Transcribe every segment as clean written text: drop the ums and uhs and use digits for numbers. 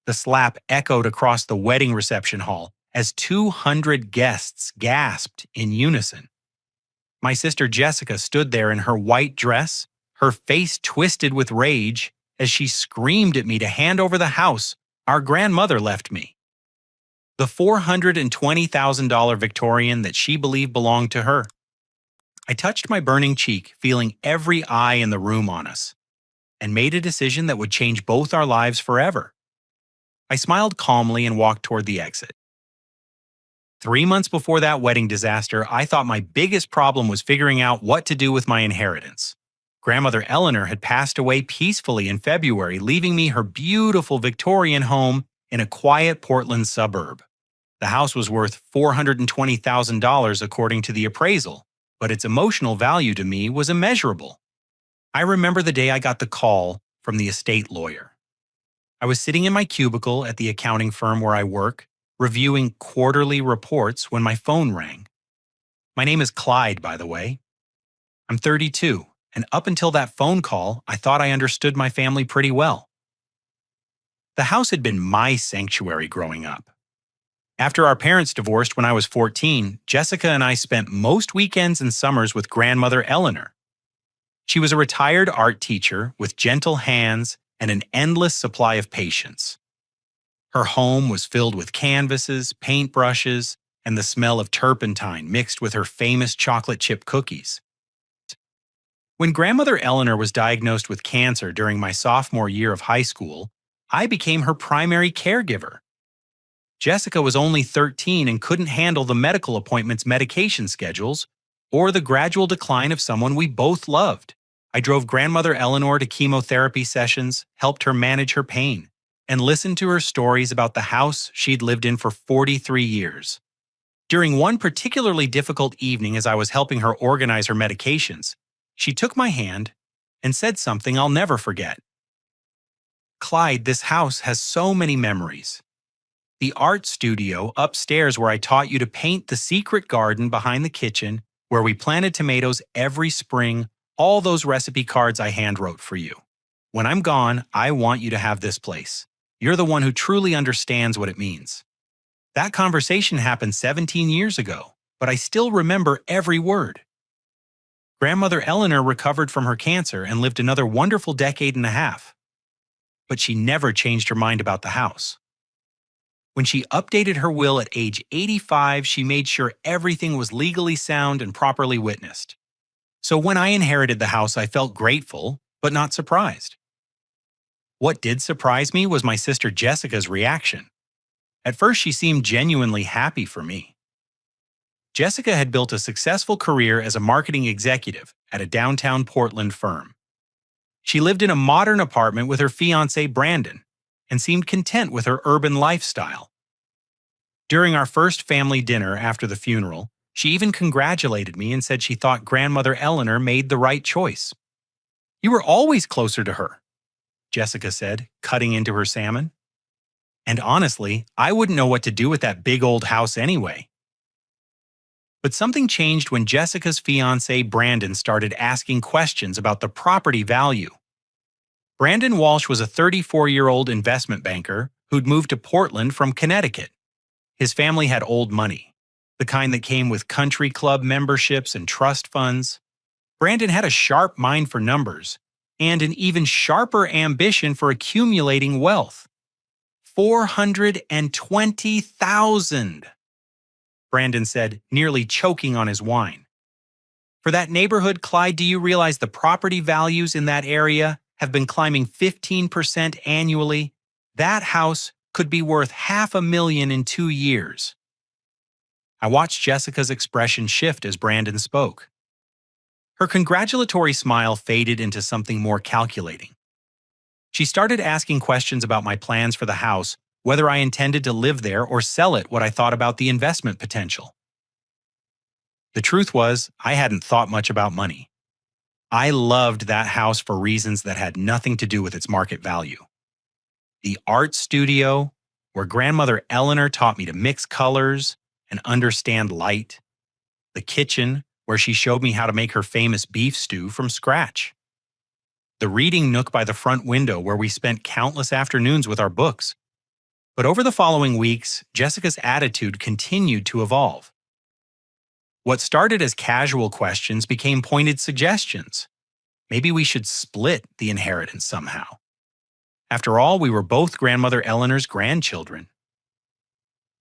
The slap echoed across the wedding reception hall as 200 guests gasped in unison. My sister Jessica stood there in her white dress, her face twisted with rage, as she screamed at me to hand over the house our grandmother left me. The $420,000 Victorian that she believed belonged to her. I touched my burning cheek, feeling every eye in the room on us, and made a decision that would change both our lives forever. I smiled calmly and walked toward the exit. 3 months before that wedding disaster, I thought my biggest problem was figuring out what to do with my inheritance. Grandmother Eleanor had passed away peacefully in February, leaving me her beautiful Victorian home in a quiet Portland suburb. The house was worth $420,000 according to the appraisal, but its emotional value to me was immeasurable. I remember the day I got the call from the estate lawyer. I was sitting in my cubicle at the accounting firm where I work, reviewing quarterly reports when my phone rang. My name is Clyde, by the way. I'm 32, and up until that phone call, I thought I understood my family pretty well. The house had been my sanctuary growing up. After our parents divorced when I was 14, Jessica and I spent most weekends and summers with grandmother Eleanor. She was a retired art teacher with gentle hands and an endless supply of patience. Her home was filled with canvases, paintbrushes, and the smell of turpentine mixed with her famous chocolate chip cookies. When grandmother Eleanor was diagnosed with cancer during my sophomore year of high school, I became her primary caregiver. Jessica was only 13 and couldn't handle the medical appointments' medication schedules or the gradual decline of someone we both loved. I drove grandmother Eleanor to chemotherapy sessions, helped her manage her pain, and listened to her stories about the house she'd lived in for 43 years. During one particularly difficult evening as I was helping her organize her medications, she took my hand and said something I'll never forget. "Clyde, this house has so many memories. The art studio upstairs where I taught you to paint the secret garden behind the kitchen, where we planted tomatoes every spring, all those recipe cards I handwrote for you. When I'm gone, I want you to have this place. You're the one who truly understands what it means." That conversation happened 17 years ago, but I still remember every word. Grandmother Eleanor recovered from her cancer and lived another wonderful decade and a half. But she never changed her mind about the house. When she updated her will at age 85, she made sure everything was legally sound and properly witnessed. So when I inherited the house, I felt grateful, but not surprised. What did surprise me was my sister Jessica's reaction. At first, she seemed genuinely happy for me. Jessica had built a successful career as a marketing executive at a downtown Portland firm. She lived in a modern apartment with her fiancé Brandon and seemed content with her urban lifestyle. During our first family dinner after the funeral, she even congratulated me and said she thought grandmother Eleanor made the right choice. "You were always closer to her," Jessica said, cutting into her salmon. "And honestly, I wouldn't know what to do with that big old house anyway." But something changed when Jessica's fiancé Brandon started asking questions about the property value. Brandon Walsh was a 34-year-old investment banker who'd moved to Portland from Connecticut. His family had old money, the kind that came with country club memberships and trust funds. Brandon had a sharp mind for numbers and an even sharper ambition for accumulating wealth. $420,000, Brandon said, nearly choking on his wine. "For that neighborhood, Clyde, do you realize the property values in that area have been climbing 15% annually? That house could be worth $500,000 in 2 years." I watched Jessica's expression shift as Brandon spoke. Her congratulatory smile faded into something more calculating. She started asking questions about my plans for the house, whether I intended to live there or sell it, what I thought about the investment potential. The truth was, I hadn't thought much about money. I loved that house for reasons that had nothing to do with its market value. The art studio, where grandmother Eleanor taught me to mix colors and understand light. The kitchen, where she showed me how to make her famous beef stew from scratch. The reading nook by the front window, where we spent countless afternoons with our books. But over the following weeks, Jessica's attitude continued to evolve. What started as casual questions became pointed suggestions. Maybe we should split the inheritance somehow. After all, we were both Grandmother Eleanor's grandchildren.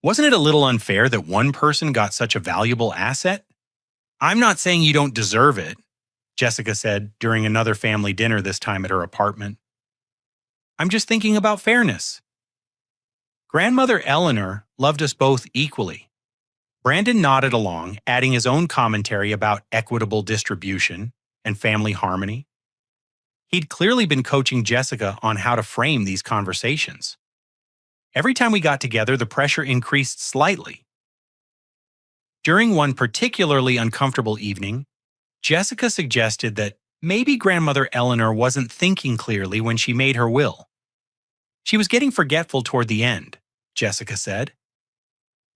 Wasn't it a little unfair that one person got such a valuable asset? I'm not saying you don't deserve it, Jessica said during another family dinner, this time at her apartment. I'm just thinking about fairness. Grandmother Eleanor loved us both equally. Brandon nodded along, adding his own commentary about equitable distribution and family harmony. He'd clearly been coaching Jessica on how to frame these conversations. Every time we got together, the pressure increased slightly. During one particularly uncomfortable evening, Jessica suggested that maybe Grandmother Eleanor wasn't thinking clearly when she made her will. She was getting forgetful toward the end, Jessica said.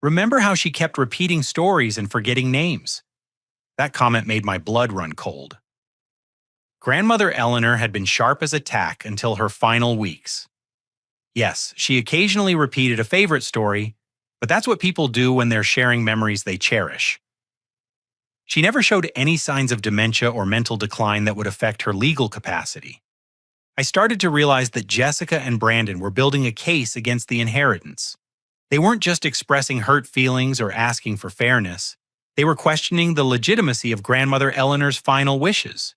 Remember how she kept repeating stories and forgetting names? That comment made my blood run cold. Grandmother Eleanor had been sharp as a tack until her final weeks. Yes, she occasionally repeated a favorite story, but that's what people do when they're sharing memories they cherish. She never showed any signs of dementia or mental decline that would affect her legal capacity. I started to realize that Jessica and Brandon were building a case against the inheritance. They weren't just expressing hurt feelings or asking for fairness. They were questioning the legitimacy of Grandmother Eleanor's final wishes.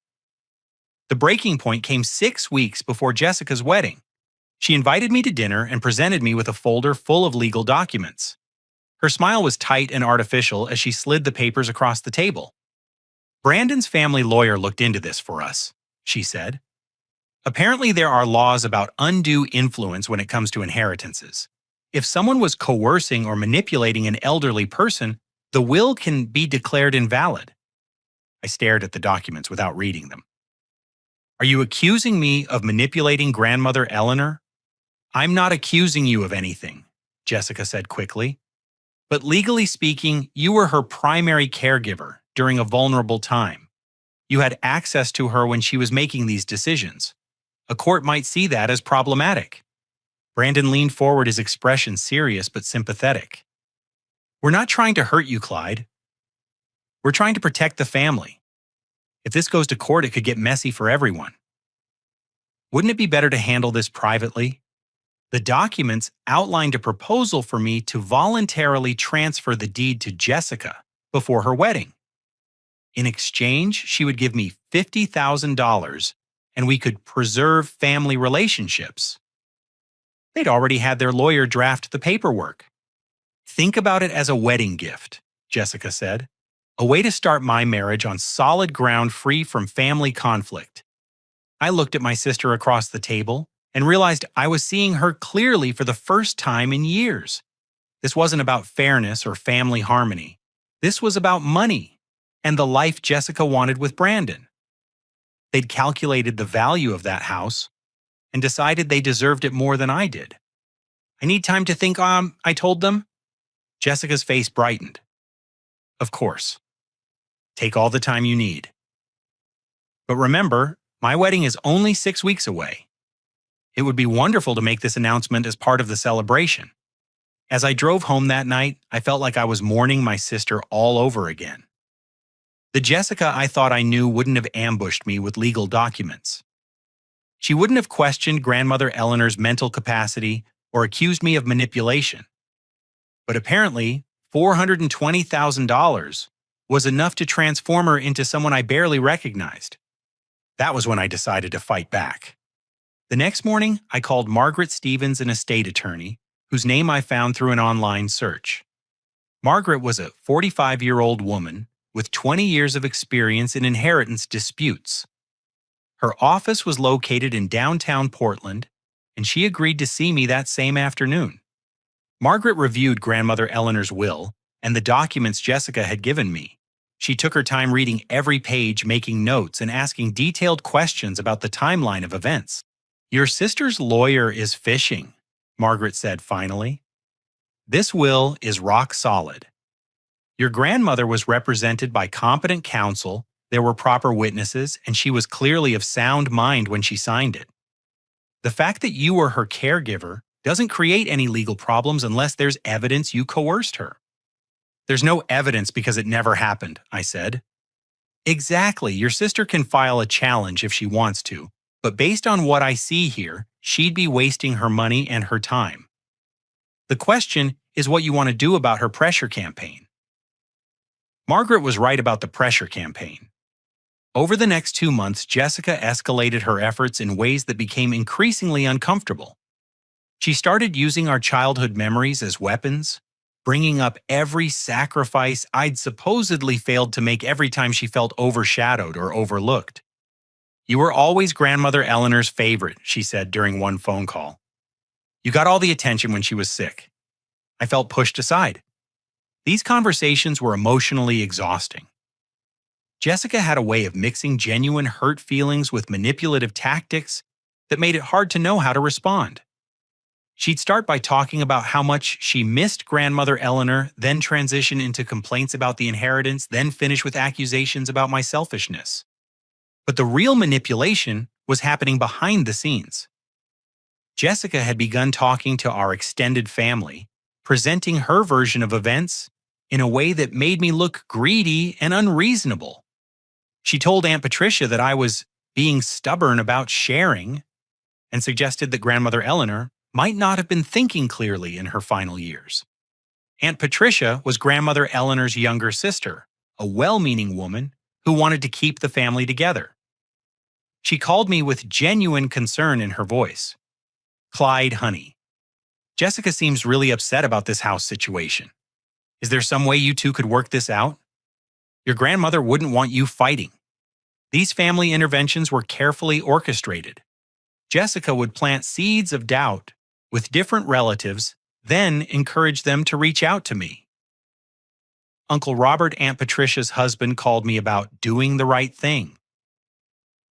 The breaking point came 6 weeks before Jessica's wedding. She invited me to dinner and presented me with a folder full of legal documents. Her smile was tight and artificial as she slid the papers across the table. Brandon's family lawyer looked into this for us, she said. Apparently, there are laws about undue influence when it comes to inheritances. If someone was coercing or manipulating an elderly person, the will can be declared invalid. I stared at the documents without reading them. Are you accusing me of manipulating Grandmother Eleanor? I'm not accusing you of anything, Jessica said quickly. But legally speaking, you were her primary caregiver during a vulnerable time. You had access to her when she was making these decisions. A court might see that as problematic. Brandon leaned forward, his expression serious but sympathetic. We're not trying to hurt you, Clyde. We're trying to protect the family. If this goes to court, it could get messy for everyone. Wouldn't it be better to handle this privately? The documents outlined a proposal for me to voluntarily transfer the deed to Jessica before her wedding. In exchange, she would give me $50,000 and we could preserve family relationships. They'd already had their lawyer draft the paperwork. Think about it as a wedding gift, Jessica said. A way to start my marriage on solid ground free from family conflict. I looked at my sister across the table and realized I was seeing her clearly for the first time in years. This wasn't about fairness or family harmony. This was about money and the life Jessica wanted with Brandon. They'd calculated the value of that house and decided they deserved it more than I did. I need time to think, I told them. Jessica's face brightened. Of course. Take all the time you need. But remember, my wedding is only 6 weeks away. It would be wonderful to make this announcement as part of the celebration. As I drove home that night, I felt like I was mourning my sister all over again. The Jessica I thought I knew wouldn't have ambushed me with legal documents. She wouldn't have questioned Grandmother Eleanor's mental capacity or accused me of manipulation. But apparently, $420,000 was enough to transform her into someone I barely recognized. That was when I decided to fight back. The next morning, I called Margaret Stevens, an estate attorney, whose name I found through an online search. Margaret was a 45-year-old woman with 20 years of experience in inheritance disputes. Her office was located in downtown Portland, and she agreed to see me that same afternoon. Margaret reviewed Grandmother Eleanor's will and the documents Jessica had given me. She took her time reading every page, making notes, and asking detailed questions about the timeline of events. Your sister's lawyer is fishing, Margaret said finally. This will is rock solid. Your grandmother was represented by competent counsel, there were proper witnesses, and she was clearly of sound mind when she signed it. The fact that you were her caregiver doesn't create any legal problems unless there's evidence you coerced her. There's no evidence because it never happened, I said. Exactly, your sister can file a challenge if she wants to, but based on what I see here, she'd be wasting her money and her time. The question is what you want to do about her pressure campaign. Margaret was right about the pressure campaign. Over the next 2 months, Jessica escalated her efforts in ways that became increasingly uncomfortable. She started using our childhood memories as weapons, bringing up every sacrifice I'd supposedly failed to make every time she felt overshadowed or overlooked. "You were always Grandmother Eleanor's favorite," she said during one phone call. "You got all the attention when she was sick." I felt pushed aside. These conversations were emotionally exhausting. Jessica had a way of mixing genuine hurt feelings with manipulative tactics that made it hard to know how to respond. She'd start by talking about how much she missed Grandmother Eleanor, then transition into complaints about the inheritance, then finish with accusations about my selfishness. But the real manipulation was happening behind the scenes. Jessica had begun talking to our extended family, presenting her version of events in a way that made me look greedy and unreasonable. She told Aunt Patricia that I was being stubborn about sharing and suggested that Grandmother Eleanor might not have been thinking clearly in her final years. Aunt Patricia was Grandmother Eleanor's younger sister, a well-meaning woman who wanted to keep the family together. She called me with genuine concern in her voice. "Clyde, honey, Jessica seems really upset about this house situation. Is there some way you two could work this out? Your grandmother wouldn't want you fighting." These family interventions were carefully orchestrated. Jessica would plant seeds of doubt with different relatives, then encourage them to reach out to me. Uncle Robert, Aunt Patricia's husband, called me about doing the right thing.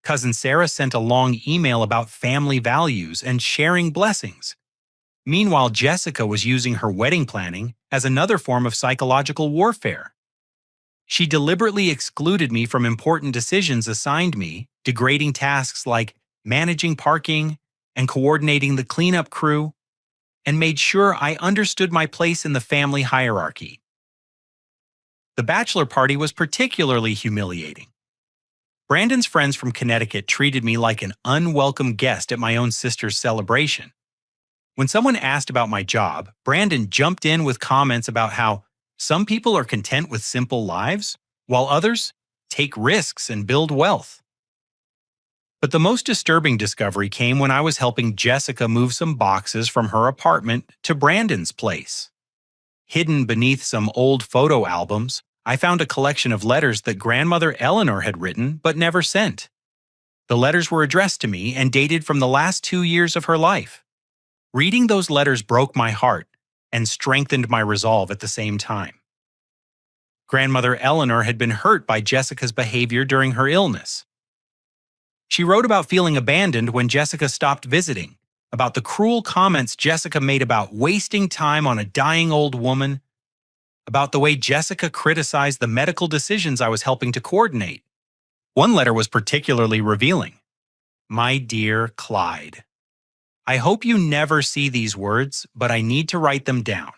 Cousin Sarah sent a long email about family values and sharing blessings. Meanwhile, Jessica was using her wedding planning as another form of psychological warfare. She deliberately excluded me from important decisions assigned me, degrading tasks like managing parking and coordinating the cleanup crew, and made sure I understood my place in the family hierarchy. The bachelor party was particularly humiliating. Brandon's friends from Connecticut treated me like an unwelcome guest at my own sister's celebration. When someone asked about my job, Brandon jumped in with comments about how some people are content with simple lives, while others take risks and build wealth. But the most disturbing discovery came when I was helping Jessica move some boxes from her apartment to Brandon's place. Hidden beneath some old photo albums, I found a collection of letters that Grandmother Eleanor had written but never sent. The letters were addressed to me and dated from the last 2 years of her life. Reading those letters broke my heart and strengthened my resolve at the same time. Grandmother Eleanor had been hurt by Jessica's behavior during her illness. She wrote about feeling abandoned when Jessica stopped visiting, about the cruel comments Jessica made about wasting time on a dying old woman, about the way Jessica criticized the medical decisions I was helping to coordinate. One letter was particularly revealing. "My dear Clyde, I hope you never see these words, but I need to write them down.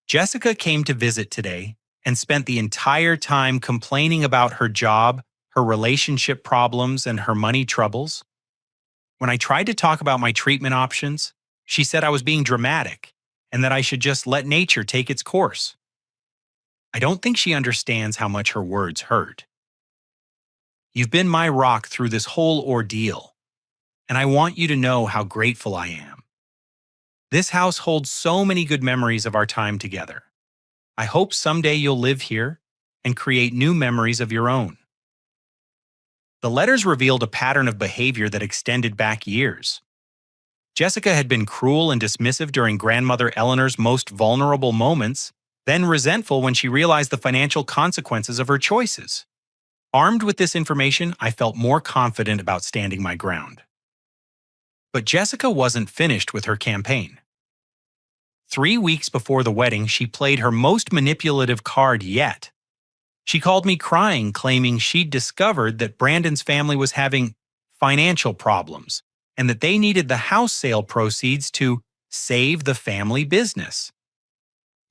Jessica came to visit today and spent the entire time complaining about her job, her relationship problems, and her money troubles. When I tried to talk about my treatment options, she said I was being dramatic and that I should just let nature take its course. I don't think she understands how much her words hurt. You've been my rock through this whole ordeal, and I want you to know how grateful I am. This house holds so many good memories of our time together. I hope someday you'll live here and create new memories of your own." The letters revealed a pattern of behavior that extended back years. Jessica had been cruel and dismissive during Grandmother Eleanor's most vulnerable moments, then resentful when she realized the financial consequences of her choices. Armed with this information, I felt more confident about standing my ground. But Jessica wasn't finished with her campaign. 3 weeks before the wedding, she played her most manipulative card yet. She called me crying, claiming she'd discovered that Brandon's family was having financial problems and that they needed the house sale proceeds to save the family business.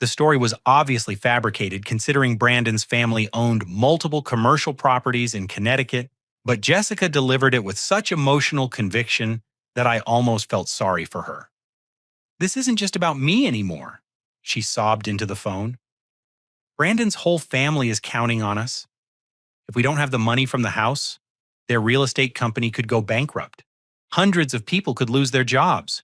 The story was obviously fabricated considering Brandon's family owned multiple commercial properties in Connecticut, but Jessica delivered it with such emotional conviction that I almost felt sorry for her. "This isn't just about me anymore," she sobbed into the phone. "Brandon's whole family is counting on us. If we don't have the money from the house, their real estate company could go bankrupt. Hundreds of people could lose their jobs."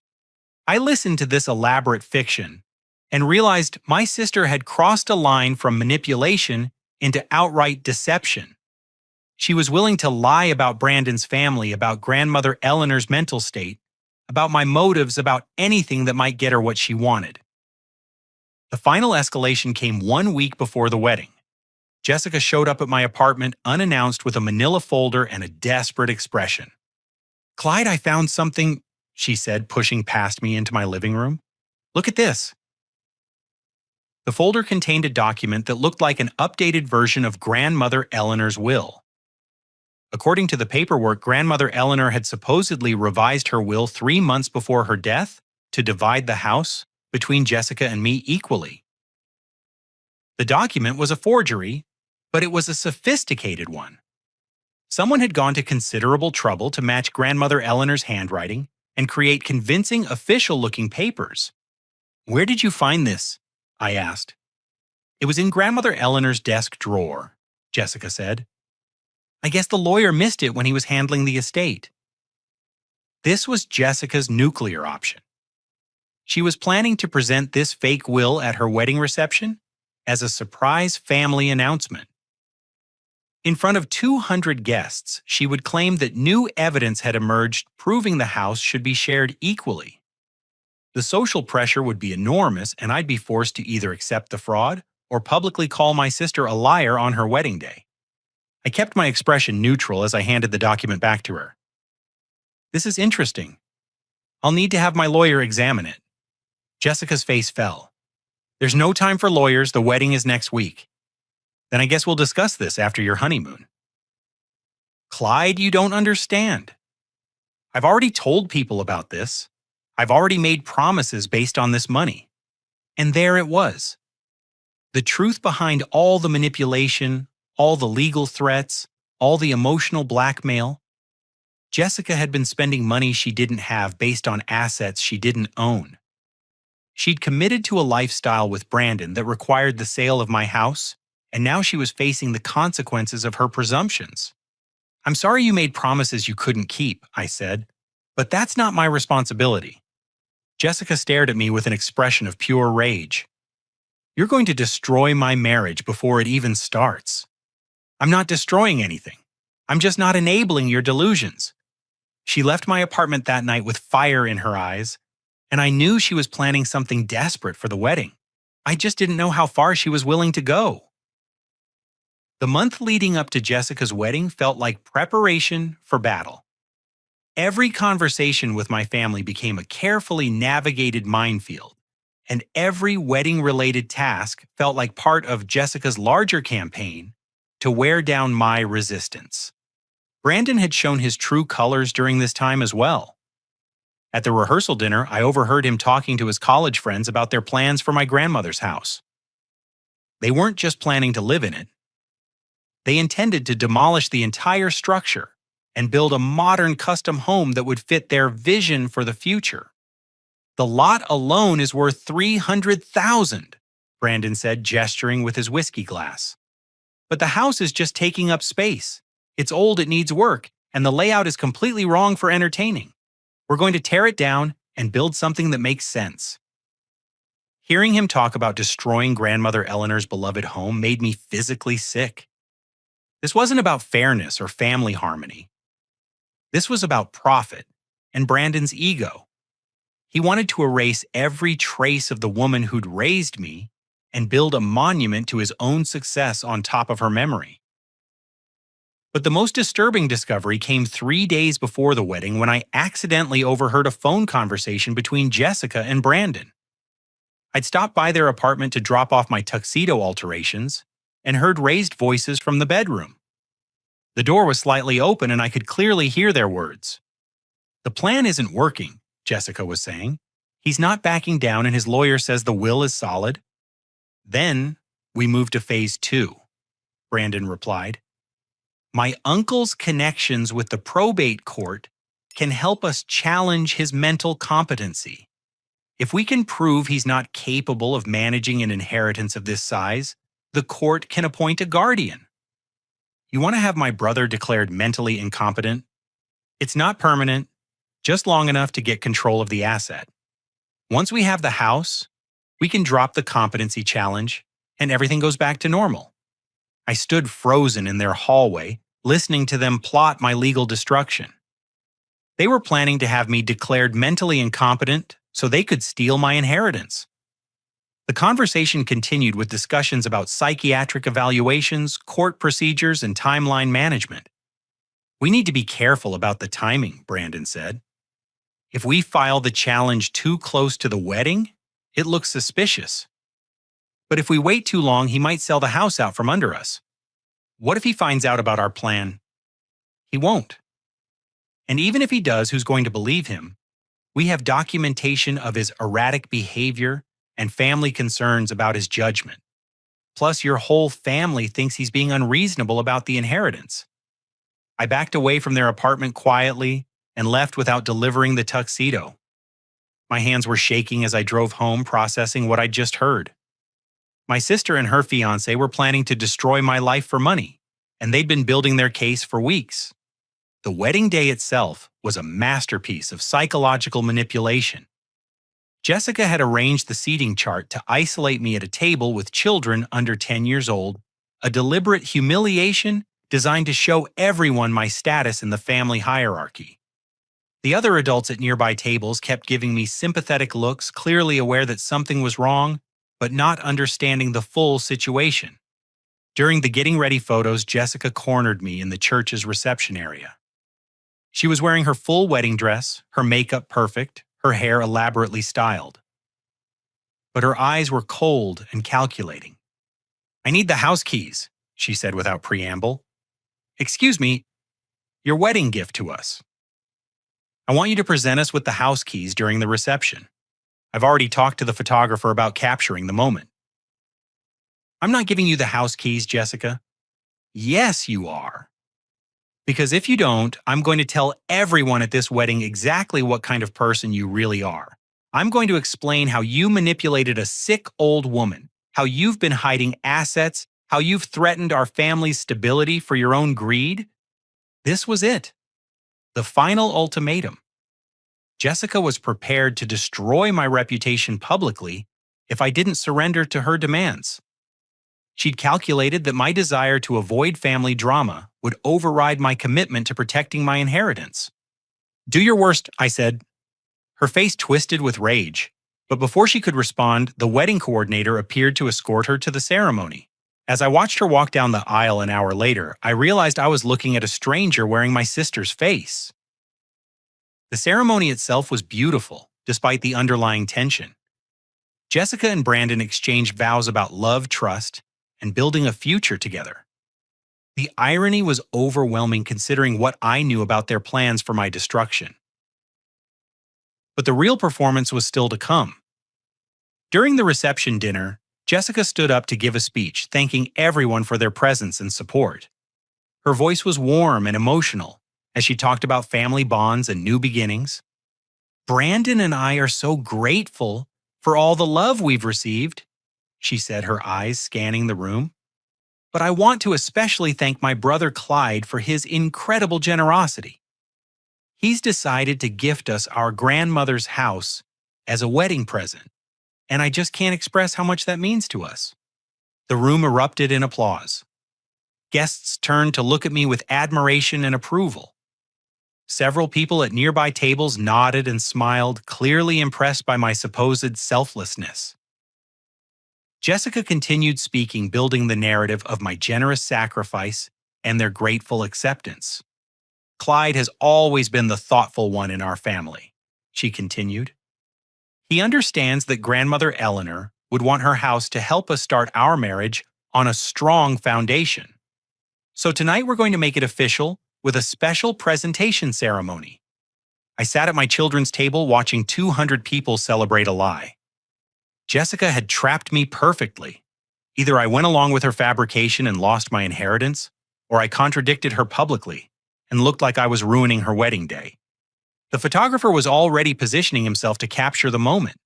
I listened to this elaborate fiction and realized my sister had crossed a line from manipulation into outright deception. She was willing to lie about Brandon's family, about grandmother Eleanor's mental state, about my motives, about anything that might get her what she wanted. The final escalation came 1 week before the wedding. Jessica showed up at my apartment unannounced with a manila folder and a desperate expression. "Clyde, I found something," she said, pushing past me into my living room. "Look at this." The folder contained a document that looked like an updated version of grandmother Eleanor's will. According to the paperwork, grandmother Eleanor had supposedly revised her will 3 months before her death to divide the house between Jessica and me equally. The document was a forgery, but it was a sophisticated one. Someone had gone to considerable trouble to match grandmother Eleanor's handwriting and create convincing official-looking papers. "Where did you find this?" I asked. "It was in grandmother Eleanor's desk drawer," Jessica said. "I guess the lawyer missed it when he was handling the estate." This was Jessica's nuclear option. She was planning to present this fake will at her wedding reception as a surprise family announcement. In front of 200 guests, she would claim that new evidence had emerged proving the house should be shared equally. The social pressure would be enormous, and I'd be forced to either accept the fraud or publicly call my sister a liar on her wedding day. I kept my expression neutral as I handed the document back to her. "This is interesting. I'll need to have my lawyer examine it." Jessica's face fell. "There's no time for lawyers, the wedding is next week." "Then I guess we'll discuss this after your honeymoon." "Clyde, you don't understand. I've already told people about this. I've already made promises based on this money." And there it was. The truth behind all the manipulation, all the legal threats, all the emotional blackmail. Jessica had been spending money she didn't have based on assets she didn't own. She'd committed to a lifestyle with Brandon that required the sale of my house, and now she was facing the consequences of her presumptions. "I'm sorry you made promises you couldn't keep," I said, "but that's not my responsibility." Jessica stared at me with an expression of pure rage. "You're going to destroy my marriage before it even starts." "I'm not destroying anything. I'm just not enabling your delusions." She left my apartment that night with fire in her eyes, and I knew she was planning something desperate for the wedding. I just didn't know how far she was willing to go. The month leading up to Jessica's wedding felt like preparation for battle. Every conversation with my family became a carefully navigated minefield, and every wedding-related task felt like part of Jessica's larger campaign to wear down my resistance. Brandon had shown his true colors during this time as well. At the rehearsal dinner, I overheard him talking to his college friends about their plans for my grandmother's house. They weren't just planning to live in it. They intended to demolish the entire structure and build a modern custom home that would fit their vision for the future. "The lot alone is worth $300,000, Brandon said, gesturing with his whiskey glass. "But the house is just taking up space. It's old, it needs work, and the layout is completely wrong for entertaining. We're going to tear it down and build something that makes sense." Hearing him talk about destroying grandmother Eleanor's beloved home made me physically sick. This wasn't about fairness or family harmony. This was about profit and Brandon's ego. He wanted to erase every trace of the woman who'd raised me and build a monument to his own success on top of her memory. But the most disturbing discovery came 3 days before the wedding when I accidentally overheard a phone conversation between Jessica and Brandon. I'd stopped by their apartment to drop off my tuxedo alterations and heard raised voices from the bedroom. The door was slightly open and I could clearly hear their words. "The plan isn't working," Jessica was saying. He's not backing down and his lawyer says the will is solid. Then we move to phase 2, Brandon replied. My uncle's connections with the probate court can help us challenge his mental competency. If we can prove he's not capable of managing an inheritance of this size, the court can appoint a guardian. You want to have my brother declared mentally incompetent? It's not permanent, just long enough to get control of the asset. Once we have the house, we can drop the competency challenge and everything goes back to normal. I stood frozen in their hallway, listening to them plot my legal destruction. They were planning to have me declared mentally incompetent so they could steal my inheritance. The conversation continued with discussions about psychiatric evaluations, court procedures, and timeline management. We need to be careful about the timing, Brandon said. If we file the challenge too close to the wedding, it looks suspicious. But if we wait too long, he might sell the house out from under us. What if he finds out about our plan? He won't. And even if he does, who's going to believe him? We have documentation of his erratic behavior and family concerns about his judgment. Plus, your whole family thinks he's being unreasonable about the inheritance. I backed away from their apartment quietly and left without delivering the tuxedo. My hands were shaking as I drove home, processing what I'd just heard. My sister and her fiancé were planning to destroy my life for money, and they'd been building their case for weeks. The wedding day itself was a masterpiece of psychological manipulation. Jessica had arranged the seating chart to isolate me at a table with children under 10 years old, a deliberate humiliation designed to show everyone my status in the family hierarchy. The other adults at nearby tables kept giving me sympathetic looks, clearly aware that something was wrong, but not understanding the full situation. During the getting ready photos, Jessica cornered me in the church's reception area. She was wearing her full wedding dress, her makeup perfect, her hair elaborately styled. But her eyes were cold and calculating. "I need the house keys," she said without preamble. "Excuse me, your wedding gift to us. I want you to present us with the house keys during the reception. I've already talked to the photographer about capturing the moment." "I'm not giving you the house keys, Jessica." "Yes, you are. Because if you don't, I'm going to tell everyone at this wedding exactly what kind of person you really are. I'm going to explain how you manipulated a sick old woman, how you've been hiding assets, how you've threatened our family's stability for your own greed." This was it. The final ultimatum. Jessica was prepared to destroy my reputation publicly if I didn't surrender to her demands. She'd calculated that my desire to avoid family drama would override my commitment to protecting my inheritance. "Do your worst," I said. Her face twisted with rage, but before she could respond, the wedding coordinator appeared to escort her to the ceremony. As I watched her walk down the aisle an hour later, I realized I was looking at a stranger wearing my sister's face. The ceremony itself was beautiful, despite the underlying tension. Jessica and Brandon exchanged vows about love, trust, and building a future together. The irony was overwhelming considering what I knew about their plans for my destruction. But the real performance was still to come. During the reception dinner, Jessica stood up to give a speech, thanking everyone for their presence and support. Her voice was warm and emotional as she talked about family bonds and new beginnings. "Brandon and I are so grateful for all the love we've received," she said, her eyes scanning the room. "But I want to especially thank my brother Clyde for his incredible generosity. He's decided to gift us our grandmother's house as a wedding present, and I just can't express how much that means to us." The room erupted in applause. Guests turned to look at me with admiration and approval. Several people at nearby tables nodded and smiled, clearly impressed by my supposed selflessness. Jessica continued speaking, building the narrative of my generous sacrifice and their grateful acceptance. "Clyde has always been the thoughtful one in our family," she continued. "He understands that grandmother Eleanor would want her house to help us start our marriage on a strong foundation. So tonight we're going to make it official with a special presentation ceremony. I sat at my children's table watching 200 people celebrate a lie. Jessica had trapped me perfectly. Either I went along with her fabrication and lost my inheritance, or I contradicted her publicly and looked like I was ruining her wedding day. The photographer was already positioning himself to capture the moment.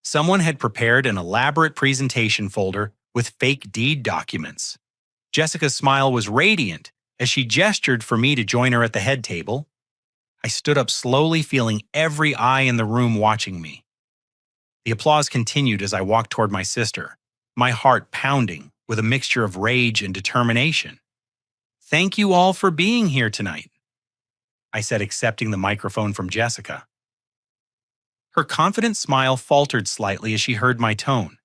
Someone had prepared an elaborate presentation folder with fake deed documents. Jessica's smile was radiant as she gestured for me to join her at the head table. I stood up slowly, feeling every eye in the room watching me. The applause continued as I walked toward my sister, my heart pounding with a mixture of rage and determination. "Thank you all for being here tonight," I said, accepting the microphone from Jessica. Her confident smile faltered slightly as she heard my tone.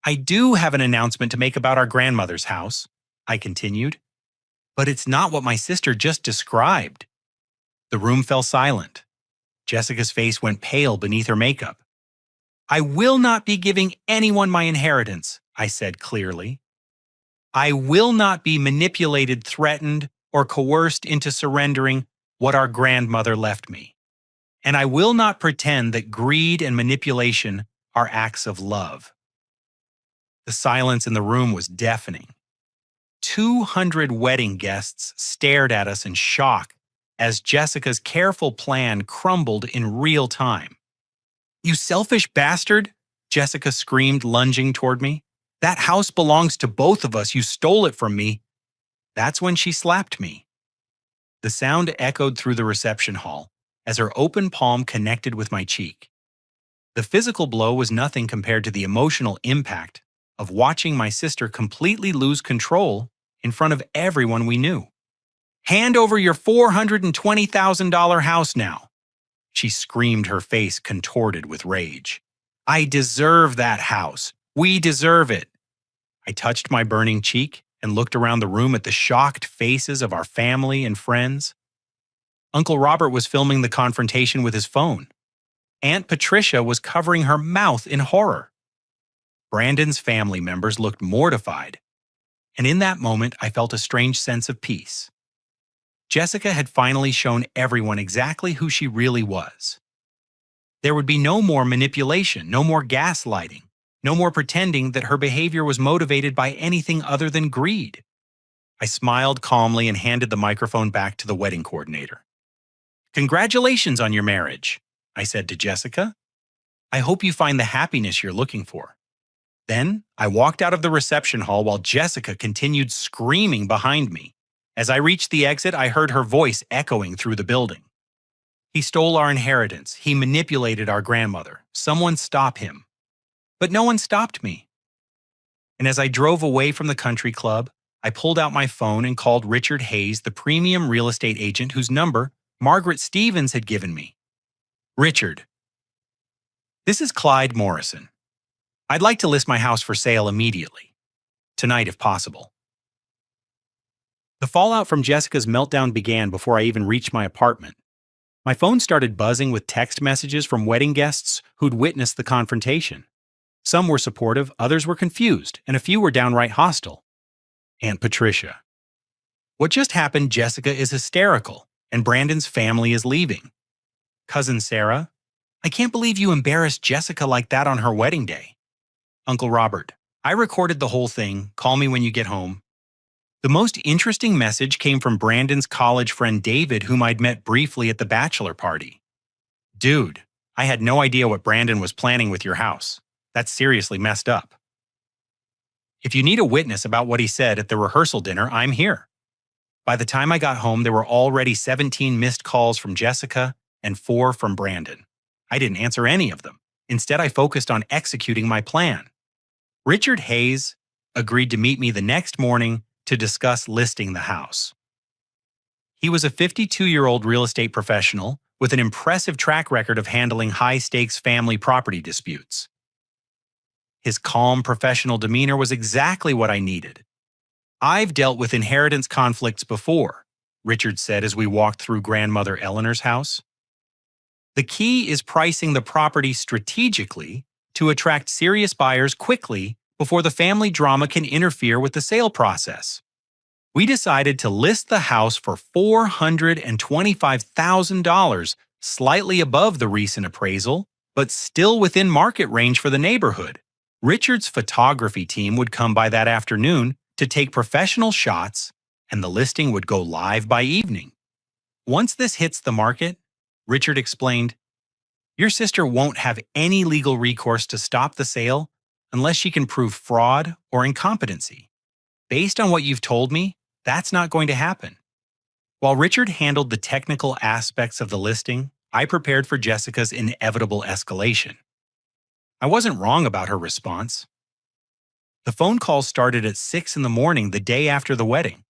"I do have an announcement to make about our grandmother's house," I continued. "But it's not what my sister just described." The room fell silent. Jessica's face went pale beneath her makeup. "I will not be giving anyone my inheritance," I said clearly. "I will not be manipulated, threatened, or coerced into surrendering what our grandmother left me. And I will not pretend that greed and manipulation are acts of love." The silence in the room was deafening. 200 wedding guests stared at us in shock as Jessica's careful plan crumbled in real time. "You selfish bastard!" Jessica screamed, lunging toward me. "That house belongs to both of us. You stole it from me." That's when she slapped me. The sound echoed through the reception hall as her open palm connected with my cheek. The physical blow was nothing compared to the emotional impact of watching my sister completely lose control in front of everyone we knew. "Hand over your $420,000 house now," she screamed, her face contorted with rage. "I deserve that house. We deserve it." I touched my burning cheek and looked around the room at the shocked faces of our family and friends. Uncle Robert was filming the confrontation with his phone. Aunt Patricia was covering her mouth in horror. Brandon's family members looked mortified. And in that moment, I felt a strange sense of peace. Jessica had finally shown everyone exactly who she really was. There would be no more manipulation, no more gaslighting, no more pretending that her behavior was motivated by anything other than greed. I smiled calmly and handed the microphone back to the wedding coordinator. "Congratulations on your marriage," I said to Jessica. "I hope you find the happiness you're looking for." Then I walked out of the reception hall while Jessica continued screaming behind me. As I reached the exit, I heard her voice echoing through the building. "He stole our inheritance. He manipulated our grandmother. Someone stop him." But no one stopped me. And as I drove away from the country club, I pulled out my phone and called Richard Hayes, the premium real estate agent whose number Margaret Stevens had given me. "Richard, this is Clyde Morrison. I'd like to list my house for sale immediately. Tonight, if possible." The fallout from Jessica's meltdown began before I even reached my apartment. My phone started buzzing with text messages from wedding guests who'd witnessed the confrontation. Some were supportive, others were confused, and a few were downright hostile. Aunt Patricia: "What just happened? Jessica is hysterical, and Brandon's family is leaving." Cousin Sarah: "I can't believe you embarrassed Jessica like that on her wedding day." Uncle Robert: "I recorded the whole thing. Call me when you get home." The most interesting message came from Brandon's college friend David, whom I'd met briefly at the bachelor party. "Dude, I had no idea what Brandon was planning with your house. That's seriously messed up. If you need a witness about what he said at the rehearsal dinner, I'm here." By the time I got home, there were already 17 missed calls from Jessica and 4 from Brandon. I didn't answer any of them. Instead, I focused on executing my plan. Richard Hayes agreed to meet me the next morning to discuss listing the house. He was a 52-year-old real estate professional with an impressive track record of handling high-stakes family property disputes. His calm, professional demeanor was exactly what I needed. "I've dealt with inheritance conflicts before," Richard said as we walked through grandmother Eleanor's house. "The key is pricing the property strategically to attract serious buyers quickly before the family drama can interfere with the sale process." We decided to list the house for $425,000 slightly above the recent appraisal, but still within market range for the neighborhood. Richard's photography team would come by that afternoon to take professional shots, and the listing would go live by evening. Once this hits the market, Richard explained, your sister won't have any legal recourse to stop the sale unless she can prove fraud or incompetency. Based on what you've told me, that's not going to happen. While Richard handled the technical aspects of the listing, I prepared for Jessica's inevitable escalation. I wasn't wrong about her response. The phone call started at 6 in the morning the day after the wedding.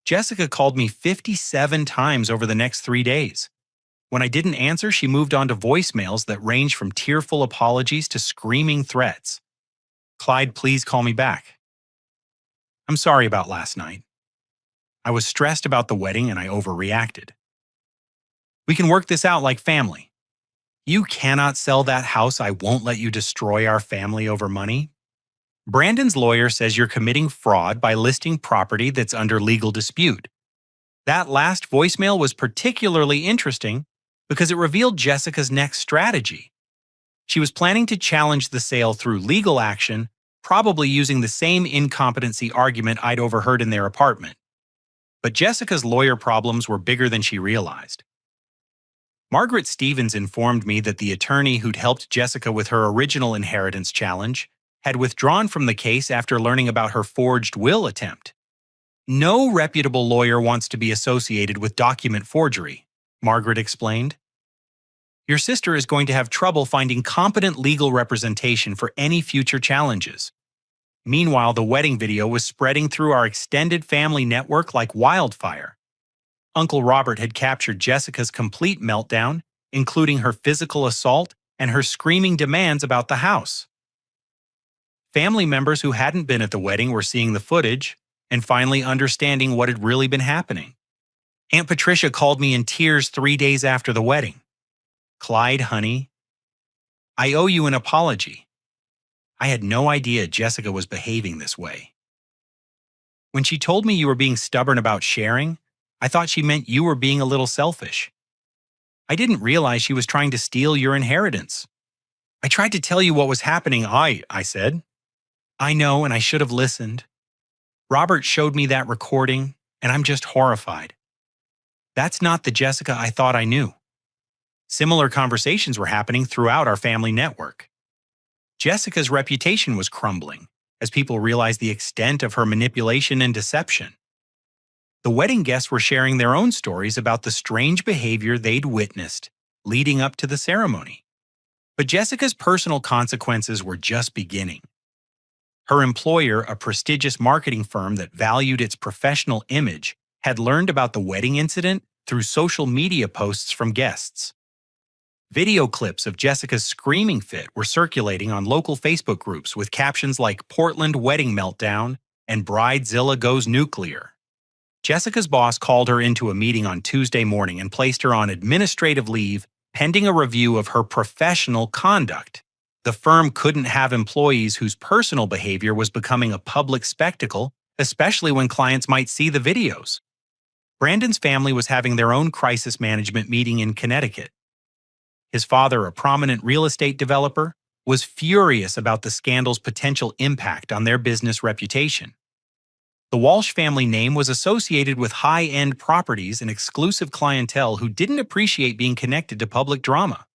Jessica called me 57 times over the next 3 days. When I didn't answer, she moved on to voicemails that ranged from tearful apologies to screaming threats. Clyde, please call me back. I'm sorry about last night. I was stressed about the wedding and I overreacted. We can work this out like family. You cannot sell that house. I won't let you destroy our family over money. Brandon's lawyer says you're committing fraud by listing property that's under legal dispute. That last voicemail was particularly interesting because it revealed Jessica's next strategy. She was planning to challenge the sale through legal action, probably using the same incompetency argument I'd overheard in their apartment. But Jessica's lawyer problems were bigger than she realized. Margaret Stevens informed me that the attorney who'd helped Jessica with her original inheritance challenge had withdrawn from the case after learning about her forged will attempt. No reputable lawyer wants to be associated with document forgery, Margaret explained. Your sister is going to have trouble finding competent legal representation for any future challenges. Meanwhile, the wedding video was spreading through our extended family network like wildfire. Uncle Robert had captured Jessica's complete meltdown, including her physical assault and her screaming demands about the house. Family members who hadn't been at the wedding were seeing the footage and finally understanding what had really been happening. Aunt Patricia called me in tears 3 days after the wedding. Clyde, honey, I owe you an apology. I had no idea Jessica was behaving this way. When she told me you were being stubborn about sharing, I thought she meant you were being a little selfish. I didn't realize she was trying to steal your inheritance. I tried to tell you what was happening, I said. I know, and I should have listened. Robert showed me that recording, and I'm just horrified. That's not the Jessica I thought I knew. Similar conversations were happening throughout our family network. Jessica's reputation was crumbling as people realized the extent of her manipulation and deception. The wedding guests were sharing their own stories about the strange behavior they'd witnessed leading up to the ceremony. But Jessica's personal consequences were just beginning. Her employer, a prestigious marketing firm that valued its professional image, had learned about the wedding incident through social media posts from guests. Video clips of Jessica's screaming fit were circulating on local Facebook groups with captions like Portland Wedding Meltdown and Bridezilla Goes Nuclear. Jessica's boss called her into a meeting on Tuesday morning and placed her on administrative leave pending a review of her professional conduct. The firm couldn't have employees whose personal behavior was becoming a public spectacle, especially when clients might see the videos. Brandon's family was having their own crisis management meeting in Connecticut. His father, a prominent real estate developer, was furious about the scandal's potential impact on their business reputation. The Walsh family name was associated with high-end properties and exclusive clientele who didn't appreciate being connected to public drama.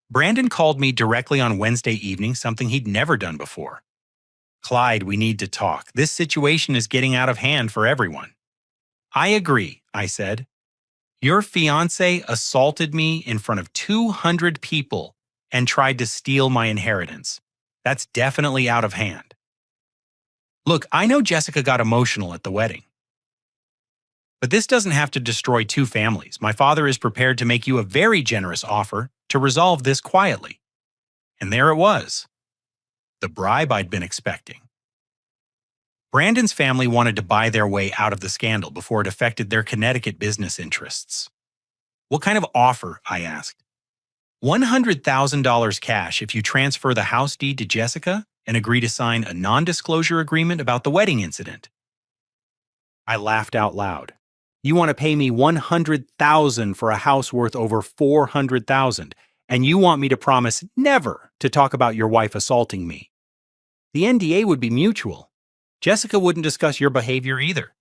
Brandon called me directly on Wednesday evening, something he'd never done before. Clyde, we need to talk. This situation is getting out of hand for everyone. I agree, I said. Your fiancé assaulted me in front of 200 people and tried to steal my inheritance. That's definitely out of hand. Look, I know Jessica got emotional at the wedding. But this doesn't have to destroy two families. My father is prepared to make you a very generous offer to resolve this quietly. And there it was. The bribe I'd been expecting. Brandon's family wanted to buy their way out of the scandal before it affected their Connecticut business interests. What kind of offer? I asked. $100,000 cash if you transfer the house deed to Jessica and agree to sign a non-disclosure agreement about the wedding incident. I laughed out loud. You want to pay me $100,000 for a house worth over $400,000, and you want me to promise never to talk about your wife assaulting me. The NDA would be mutual. Jessica wouldn't discuss your behavior either."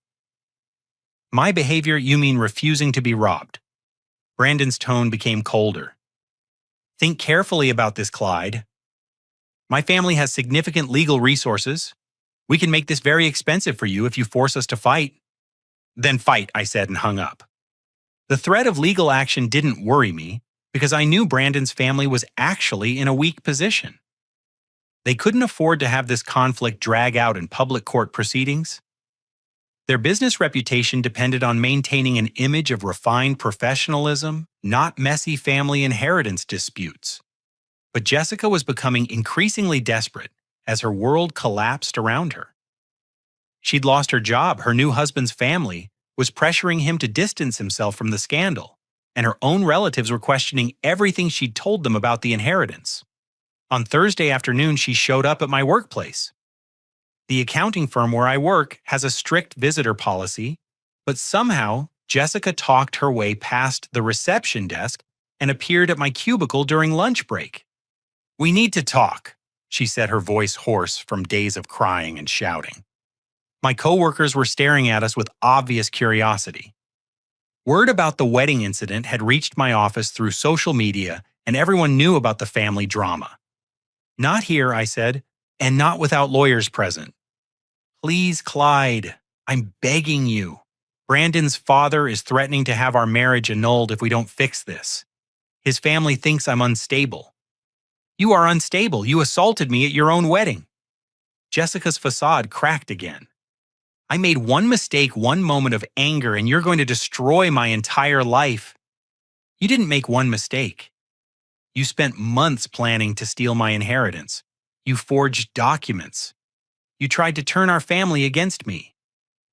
"My behavior, you mean refusing to be robbed?" Brandon's tone became colder. "Think carefully about this, Clyde. My family has significant legal resources. We can make this very expensive for you if you force us to fight." "Then fight," I said and hung up. The threat of legal action didn't worry me because I knew Brandon's family was actually in a weak position. They couldn't afford to have this conflict drag out in public court proceedings. Their business reputation depended on maintaining an image of refined professionalism, not messy family inheritance disputes. But Jessica was becoming increasingly desperate as her world collapsed around her. She'd lost her job, her new husband's family was pressuring him to distance himself from the scandal, and her own relatives were questioning everything she'd told them about the inheritance. On Thursday afternoon, she showed up at my workplace. The accounting firm where I work has a strict visitor policy, but somehow Jessica talked her way past the reception desk and appeared at my cubicle during lunch break. "We need to talk," she said, her voice hoarse from days of crying and shouting. My coworkers were staring at us with obvious curiosity. Word about the wedding incident had reached my office through social media, and everyone knew about the family drama. "Not here," I said, "and not without lawyers present." "Please, Clyde, I'm begging you. Brandon's father is threatening to have our marriage annulled if we don't fix this. His family thinks I'm unstable." "You are unstable. You assaulted me at your own wedding." Jessica's facade cracked again. "I made one mistake, one moment of anger, and you're going to destroy my entire life." "You didn't make one mistake. You spent months planning to steal my inheritance. You forged documents. You tried to turn our family against me.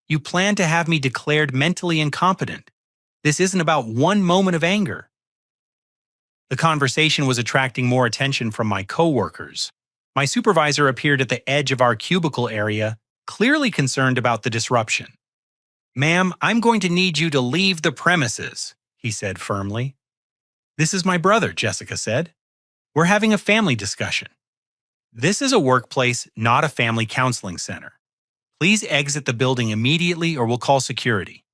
You planned to have me declared mentally incompetent. This isn't about one moment of anger." The conversation was attracting more attention from my coworkers. My supervisor appeared at the edge of our cubicle area, clearly concerned about the disruption. "Ma'am, I'm going to need you to leave the premises," he said firmly. "This is my brother," Jessica said. "We're having a family discussion. This is a workplace, not a family counseling center. Please exit the building immediately or we'll call security."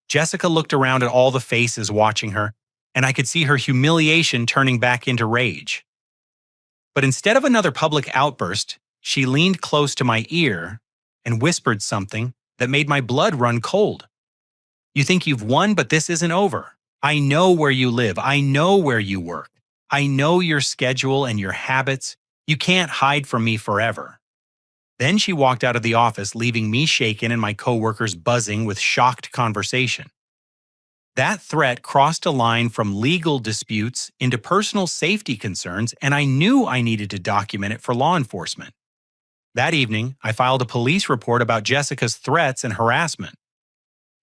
Jessica looked around at all the faces watching her, and I could see her humiliation turning back into rage. But instead of another public outburst, she leaned close to my ear and whispered something that made my blood run cold. "You think you've won, but this isn't over. I know where you live. I know where you work. I know your schedule and your habits. You can't hide from me forever." Then she walked out of the office, leaving me shaken and my coworkers buzzing with shocked conversation. That threat crossed a line from legal disputes into personal safety concerns, and I knew I needed to document it for law enforcement. That evening, I filed a police report about Jessica's threats and harassment.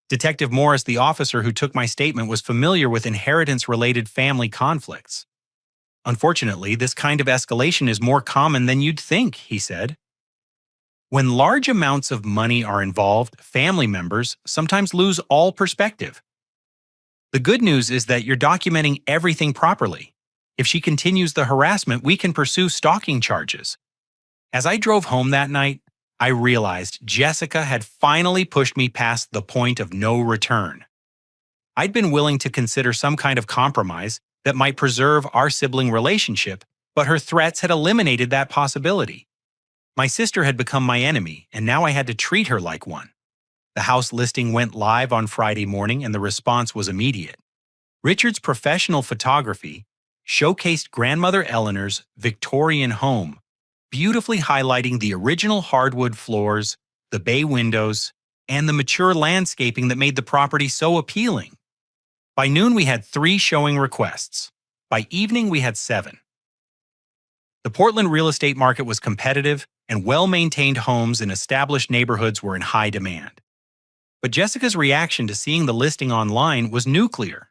Detective Morris, the officer who took my statement, was familiar with inheritance-related family conflicts. "Unfortunately, this kind of escalation is more common than you'd think," he said. "When large amounts of money are involved, family members sometimes lose all perspective. The good news is that you're documenting everything properly. If she continues the harassment, we can pursue stalking charges." As I drove home that night, I realized Jessica had finally pushed me past the point of no return. I'd been willing to consider some kind of compromise that might preserve our sibling relationship, but her threats had eliminated that possibility. My sister had become my enemy, and now I had to treat her like one. The house listing went live on Friday morning, and the response was immediate. Richard's professional photography showcased grandmother Eleanor's Victorian home, beautifully highlighting the original hardwood floors, the bay windows, and the mature landscaping that made the property so appealing. By noon, we had 3 showing requests. By evening, we had 7. The Portland real estate market was competitive, and well-maintained homes in established neighborhoods were in high demand. But Jessica's reaction to seeing the listing online was nuclear.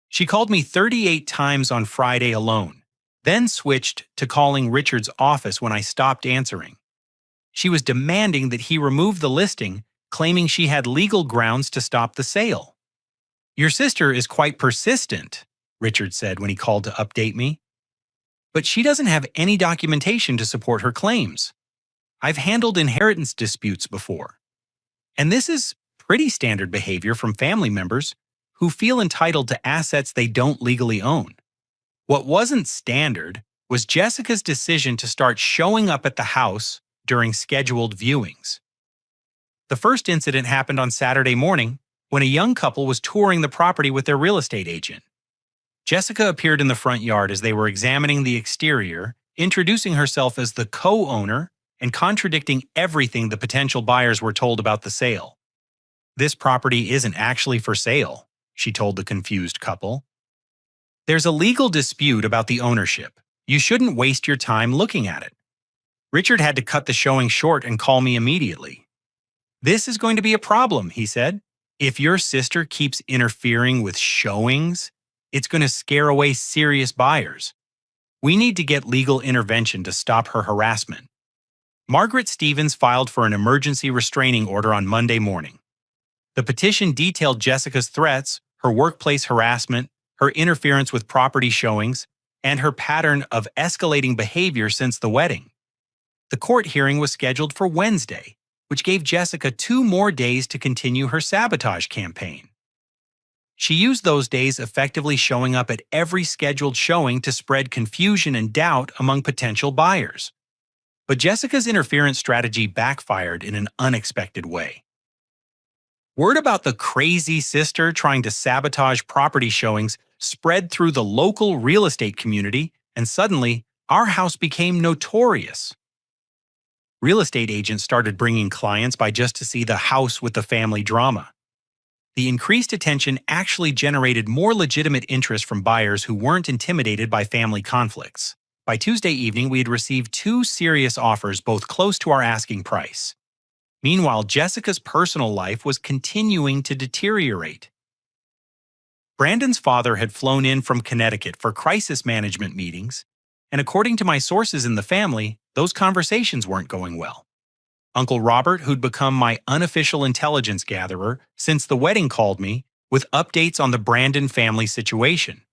She called me 38 times on Friday alone, then switched to calling Richard's office when I stopped answering. She was demanding that he remove the listing claiming she had legal grounds to stop the sale. "Your sister is quite persistent," Richard said when he called to update me. "But she doesn't have any documentation to support her claims. I've handled inheritance disputes before. And this is pretty standard behavior from family members who feel entitled to assets they don't legally own." What wasn't standard was Jessica's decision to start showing up at the house during scheduled viewings. The first incident happened on Saturday morning when a young couple was touring the property with their real estate agent. Jessica appeared in the front yard as they were examining the exterior, introducing herself as the co-owner and contradicting everything the potential buyers were told about the sale. "This property isn't actually for sale," she told the confused couple. "There's a legal dispute about the ownership. You shouldn't waste your time looking at it." Richard had to cut the showing short and call me immediately. "This is going to be a problem," he said. "If your sister keeps interfering with showings, it's going to scare away serious buyers. We need to get legal intervention to stop her harassment." Margaret Stevens filed for an emergency restraining order on Monday morning. The petition detailed Jessica's threats, her workplace harassment, her interference with property showings, and her pattern of escalating behavior since the wedding. The court hearing was scheduled for Wednesday, which gave Jessica 2 more days to continue her sabotage campaign. She used those days effectively showing up at every scheduled showing to spread confusion and doubt among potential buyers. But Jessica's interference strategy backfired in an unexpected way. Word about the crazy sister trying to sabotage property showings spread through the local real estate community, and suddenly, our house became notorious. Real estate agents started bringing clients by just to see the house with the family drama. The increased attention actually generated more legitimate interest from buyers who weren't intimidated by family conflicts. By Tuesday evening, we had received 2 serious offers, both close to our asking price. Meanwhile, Jessica's personal life was continuing to deteriorate. Brandon's father had flown in from Connecticut for crisis management meetings, and according to my sources in the family, those conversations weren't going well. Uncle Robert, who'd become my unofficial intelligence gatherer since the wedding, called me with updates on the Brandon family situation.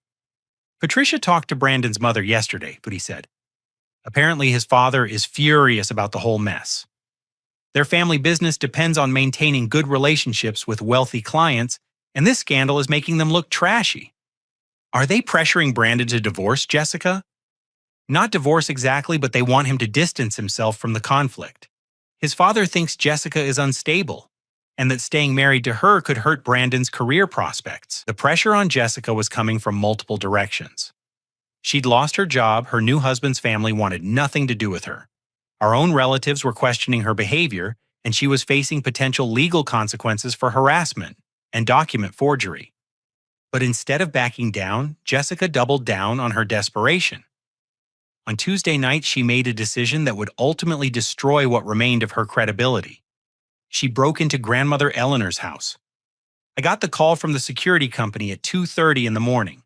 "Patricia talked to Brandon's mother yesterday," he said. "Apparently his father is furious about the whole mess. Their family business depends on maintaining good relationships with wealthy clients, and this scandal is making them look trashy." "Are they pressuring Brandon to divorce Jessica?" "Not divorce exactly, but they want him to distance himself from the conflict. His father thinks Jessica is unstable, and that staying married to her could hurt Brandon's career prospects." The pressure on Jessica was coming from multiple directions. She'd lost her job, her new husband's family wanted nothing to do with her. Our own relatives were questioning her behavior, and she was facing potential legal consequences for harassment and document forgery. But instead of backing down, Jessica doubled down on her desperation. On Tuesday night, she made a decision that would ultimately destroy what remained of her credibility. She broke into grandmother Eleanor's house. I got the call from the security company at 2:30 in the morning.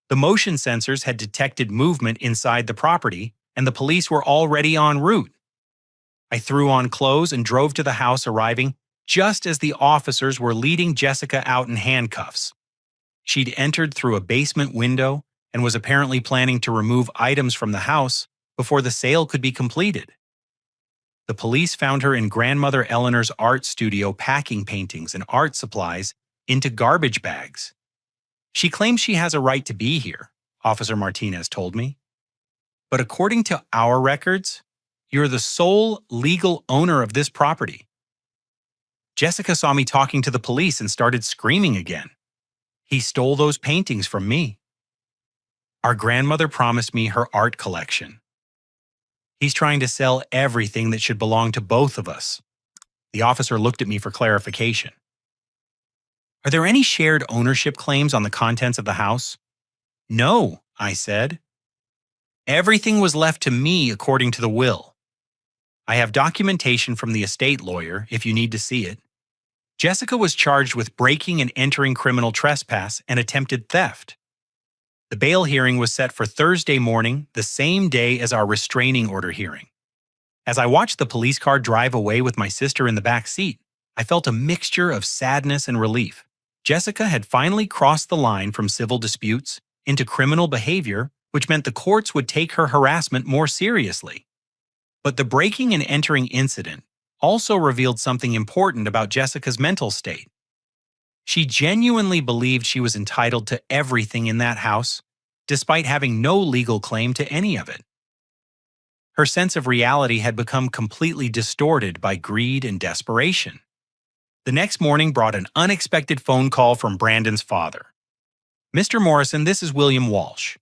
The motion sensors had detected movement inside the property, and the police were already en route. I threw on clothes and drove to the house, arriving just as the officers were leading Jessica out in handcuffs. She'd entered through a basement window and was apparently planning to remove items from the house before the sale could be completed. The police found her in grandmother Eleanor's art studio packing paintings and art supplies into garbage bags. "She claims she has a right to be here," Officer Martinez told me. "But according to our records, you're the sole legal owner of this property." Jessica saw me talking to the police and started screaming again. "He stole those paintings from me. Our grandmother promised me her art collection. He's trying to sell everything that should belong to both of us." The officer looked at me for clarification. "Are there any shared ownership claims on the contents of the house?" "No," I said. "Everything was left to me according to the will. I have documentation from the estate lawyer if you need to see it." Jessica was charged with breaking and entering criminal trespass and attempted theft. The bail hearing was set for Thursday morning, the same day as our restraining order hearing. As I watched the police car drive away with my sister in the back seat, I felt a mixture of sadness and relief. Jessica had finally crossed the line from civil disputes into criminal behavior, which meant the courts would take her harassment more seriously. But the breaking and entering incident also revealed something important about Jessica's mental state. She genuinely believed she was entitled to everything in that house, despite having no legal claim to any of it. Her sense of reality had become completely distorted by greed and desperation. The next morning brought an unexpected phone call from Brandon's father. "Mr. Morrison, this is William Walsh.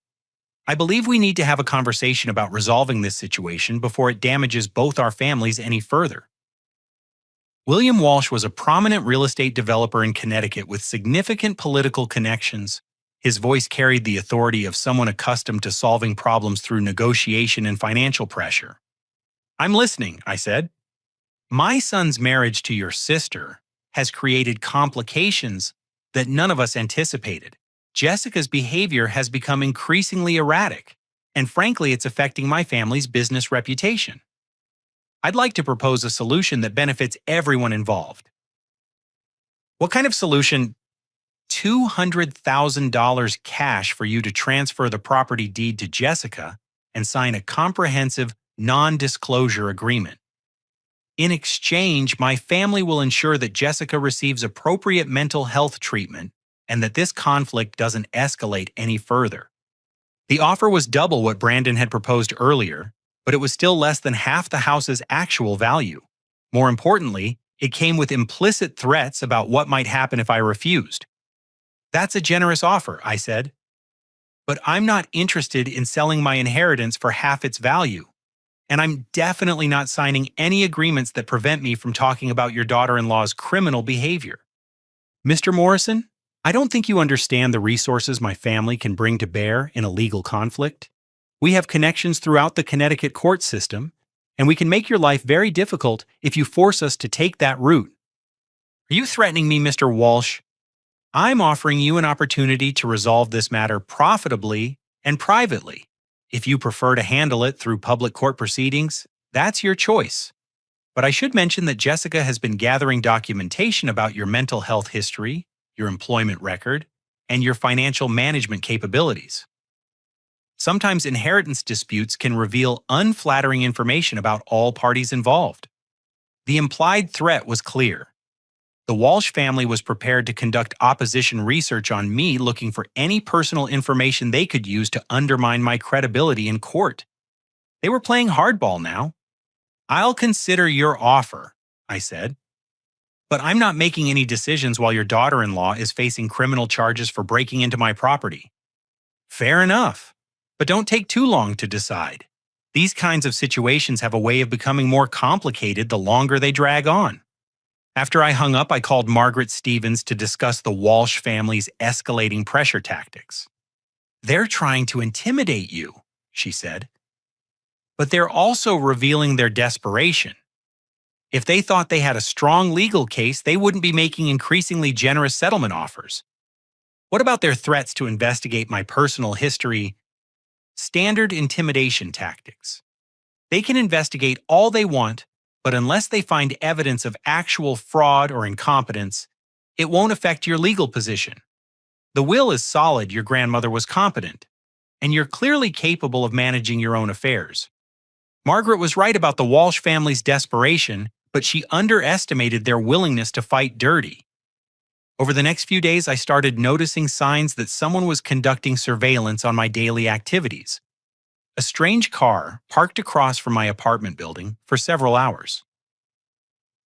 I believe we need to have a conversation about resolving this situation before it damages both our families any further." William Walsh was a prominent real estate developer in Connecticut with significant political connections. His voice carried the authority of someone accustomed to solving problems through negotiation and financial pressure. "I'm listening," I said. "My son's marriage to your sister has created complications that none of us anticipated. Jessica's behavior has become increasingly erratic, and frankly, it's affecting my family's business reputation. I'd like to propose a solution that benefits everyone involved." "What kind of solution?" $200,000 cash for you to transfer the property deed to Jessica and sign a comprehensive non-disclosure agreement. In exchange, my family will ensure that Jessica receives appropriate mental health treatment and that this conflict doesn't escalate any further. The offer was double what Brandon had proposed earlier, but it was still less than half the house's actual value. More importantly, it came with implicit threats about what might happen if I refused. "That's a generous offer," I said. "But I'm not interested in selling my inheritance for half its value. And I'm definitely not signing any agreements that prevent me from talking about your daughter-in-law's criminal behavior." "Mr. Morrison, I don't think you understand the resources my family can bring to bear in a legal conflict. We have connections throughout the Connecticut court system, and we can make your life very difficult if you force us to take that route." "Are you threatening me, Mr. Walsh?" "I'm offering you an opportunity to resolve this matter profitably and privately. If you prefer to handle it through public court proceedings, that's your choice. But I should mention that Jessica has been gathering documentation about your mental health history, your employment record, and your financial management capabilities. Sometimes inheritance disputes can reveal unflattering information about all parties involved." The implied threat was clear. The Walsh family was prepared to conduct opposition research on me, looking for any personal information they could use to undermine my credibility in court. They were playing hardball now. "I'll consider your offer," I said. "But I'm not making any decisions while your daughter-in-law is facing criminal charges for breaking into my property." "Fair enough. But don't take too long to decide. These kinds of situations have a way of becoming more complicated the longer they drag on." After I hung up, I called Margaret Stevens to discuss the Walsh family's escalating pressure tactics. "They're trying to intimidate you," she said. "But they're also revealing their desperation. If they thought they had a strong legal case, they wouldn't be making increasingly generous settlement offers. What about their threats to investigate my personal history?" "Standard intimidation tactics. They can investigate all they want, but unless they find evidence of actual fraud or incompetence, it won't affect your legal position. The will is solid your grandmother was competent, and you're clearly capable of managing your own affairs." Margaret was right about the Walsh family's desperation, but she underestimated their willingness to fight dirty. Over the next few days, I started noticing signs that someone was conducting surveillance on my daily activities. A strange car parked across from my apartment building for several hours.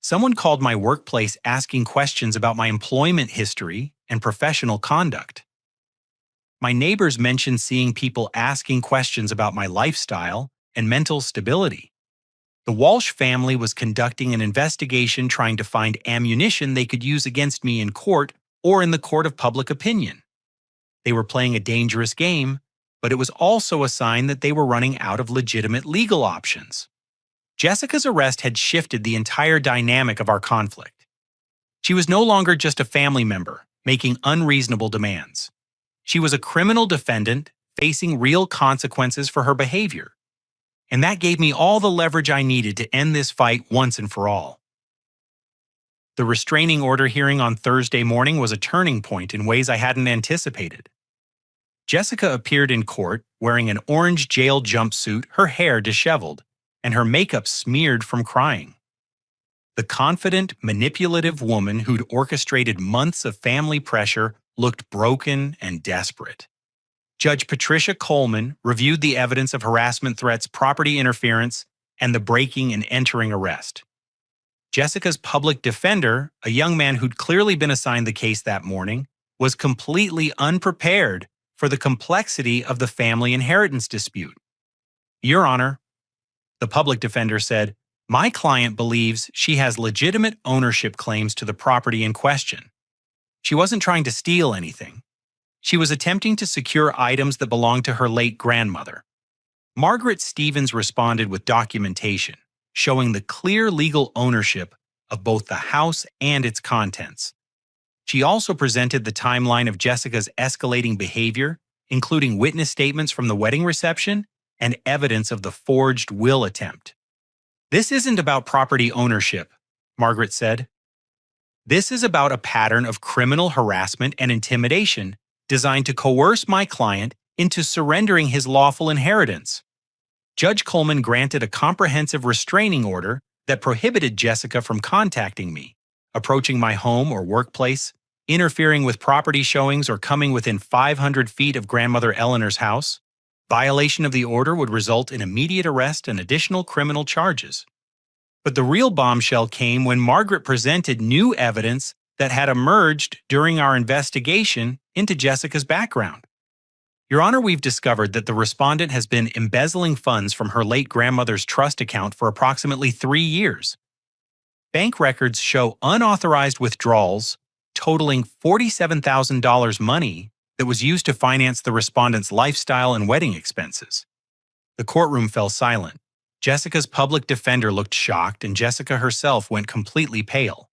Someone called my workplace asking questions about my employment history and professional conduct. My neighbors mentioned seeing people asking questions about my lifestyle and mental stability. The Walsh family was conducting an investigation trying to find ammunition they could use against me in court or in the court of public opinion. They were playing a dangerous game, but it was also a sign that they were running out of legitimate legal options. Jessica's arrest had shifted the entire dynamic of our conflict. She was no longer just a family member, making unreasonable demands. She was a criminal defendant facing real consequences for her behavior. And that gave me all the leverage I needed to end this fight once and for all. The restraining order hearing on Thursday morning was a turning point in ways I hadn't anticipated. Jessica appeared in court wearing an orange jail jumpsuit, her hair disheveled, and her makeup smeared from crying. The confident, manipulative woman who'd orchestrated months of family pressure looked broken and desperate. Judge Patricia Coleman reviewed the evidence of harassment threats, property interference, and the breaking and entering arrest. Jessica's public defender, a young man who'd clearly been assigned the case that morning, was completely unprepared for the complexity of the family inheritance dispute. Your Honor, the public defender said, my client believes she has legitimate ownership claims to the property in question. She wasn't trying to steal anything. She was attempting to secure items that belonged to her late grandmother. Margaret Stevens responded with documentation, showing the clear legal ownership of both the house and its contents. She also presented the timeline of Jessica's escalating behavior, including witness statements from the wedding reception and evidence of the forged will attempt. This isn't about property ownership, Margaret said. This is about a pattern of criminal harassment and intimidation designed to coerce my client into surrendering his lawful inheritance. Judge Coleman granted a comprehensive restraining order that prohibited Jessica from contacting me, approaching my home or workplace, interfering with property showings, or coming within 500 feet of grandmother Eleanor's house. Violation of the order would result in immediate arrest and additional criminal charges. But the real bombshell came when Margaret presented new evidence that had emerged during our investigation into Jessica's background. Your Honor, we've discovered that the respondent has been embezzling funds from her late grandmother's trust account for approximately 3 years. Bank records show unauthorized withdrawals totaling $47,000 money that was used to finance the respondent's lifestyle and wedding expenses. The courtroom fell silent. Jessica's public defender looked shocked, and Jessica herself went completely pale.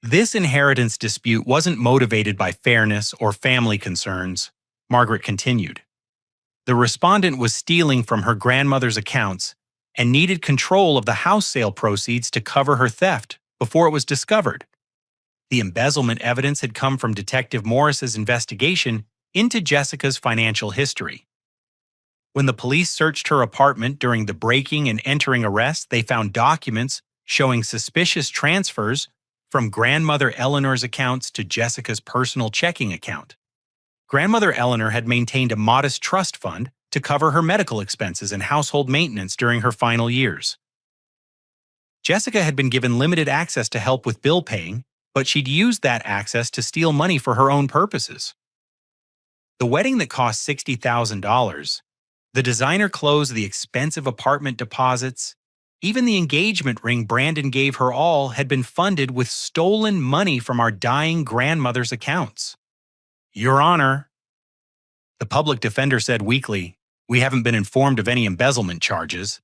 This inheritance dispute wasn't motivated by fairness or family concerns, Margaret continued. The respondent was stealing from her grandmother's accounts and needed control of the house sale proceeds to cover her theft before it was discovered. The embezzlement evidence had come from Detective Morris's investigation into Jessica's financial history. When the police searched her apartment during the breaking and entering arrest, they found documents showing suspicious transfers from grandmother Eleanor's accounts to Jessica's personal checking account. Grandmother Eleanor had maintained a modest trust fund to cover her medical expenses and household maintenance during her final years. Jessica had been given limited access to help with bill paying, but she'd used that access to steal money for her own purposes. The wedding that cost $60,000, the designer clothes, the expensive apartment deposits, even the engagement ring Brandon gave her all had been funded with stolen money from our dying grandmother's accounts. Your Honor, the public defender said weakly, we haven't been informed of any embezzlement charges.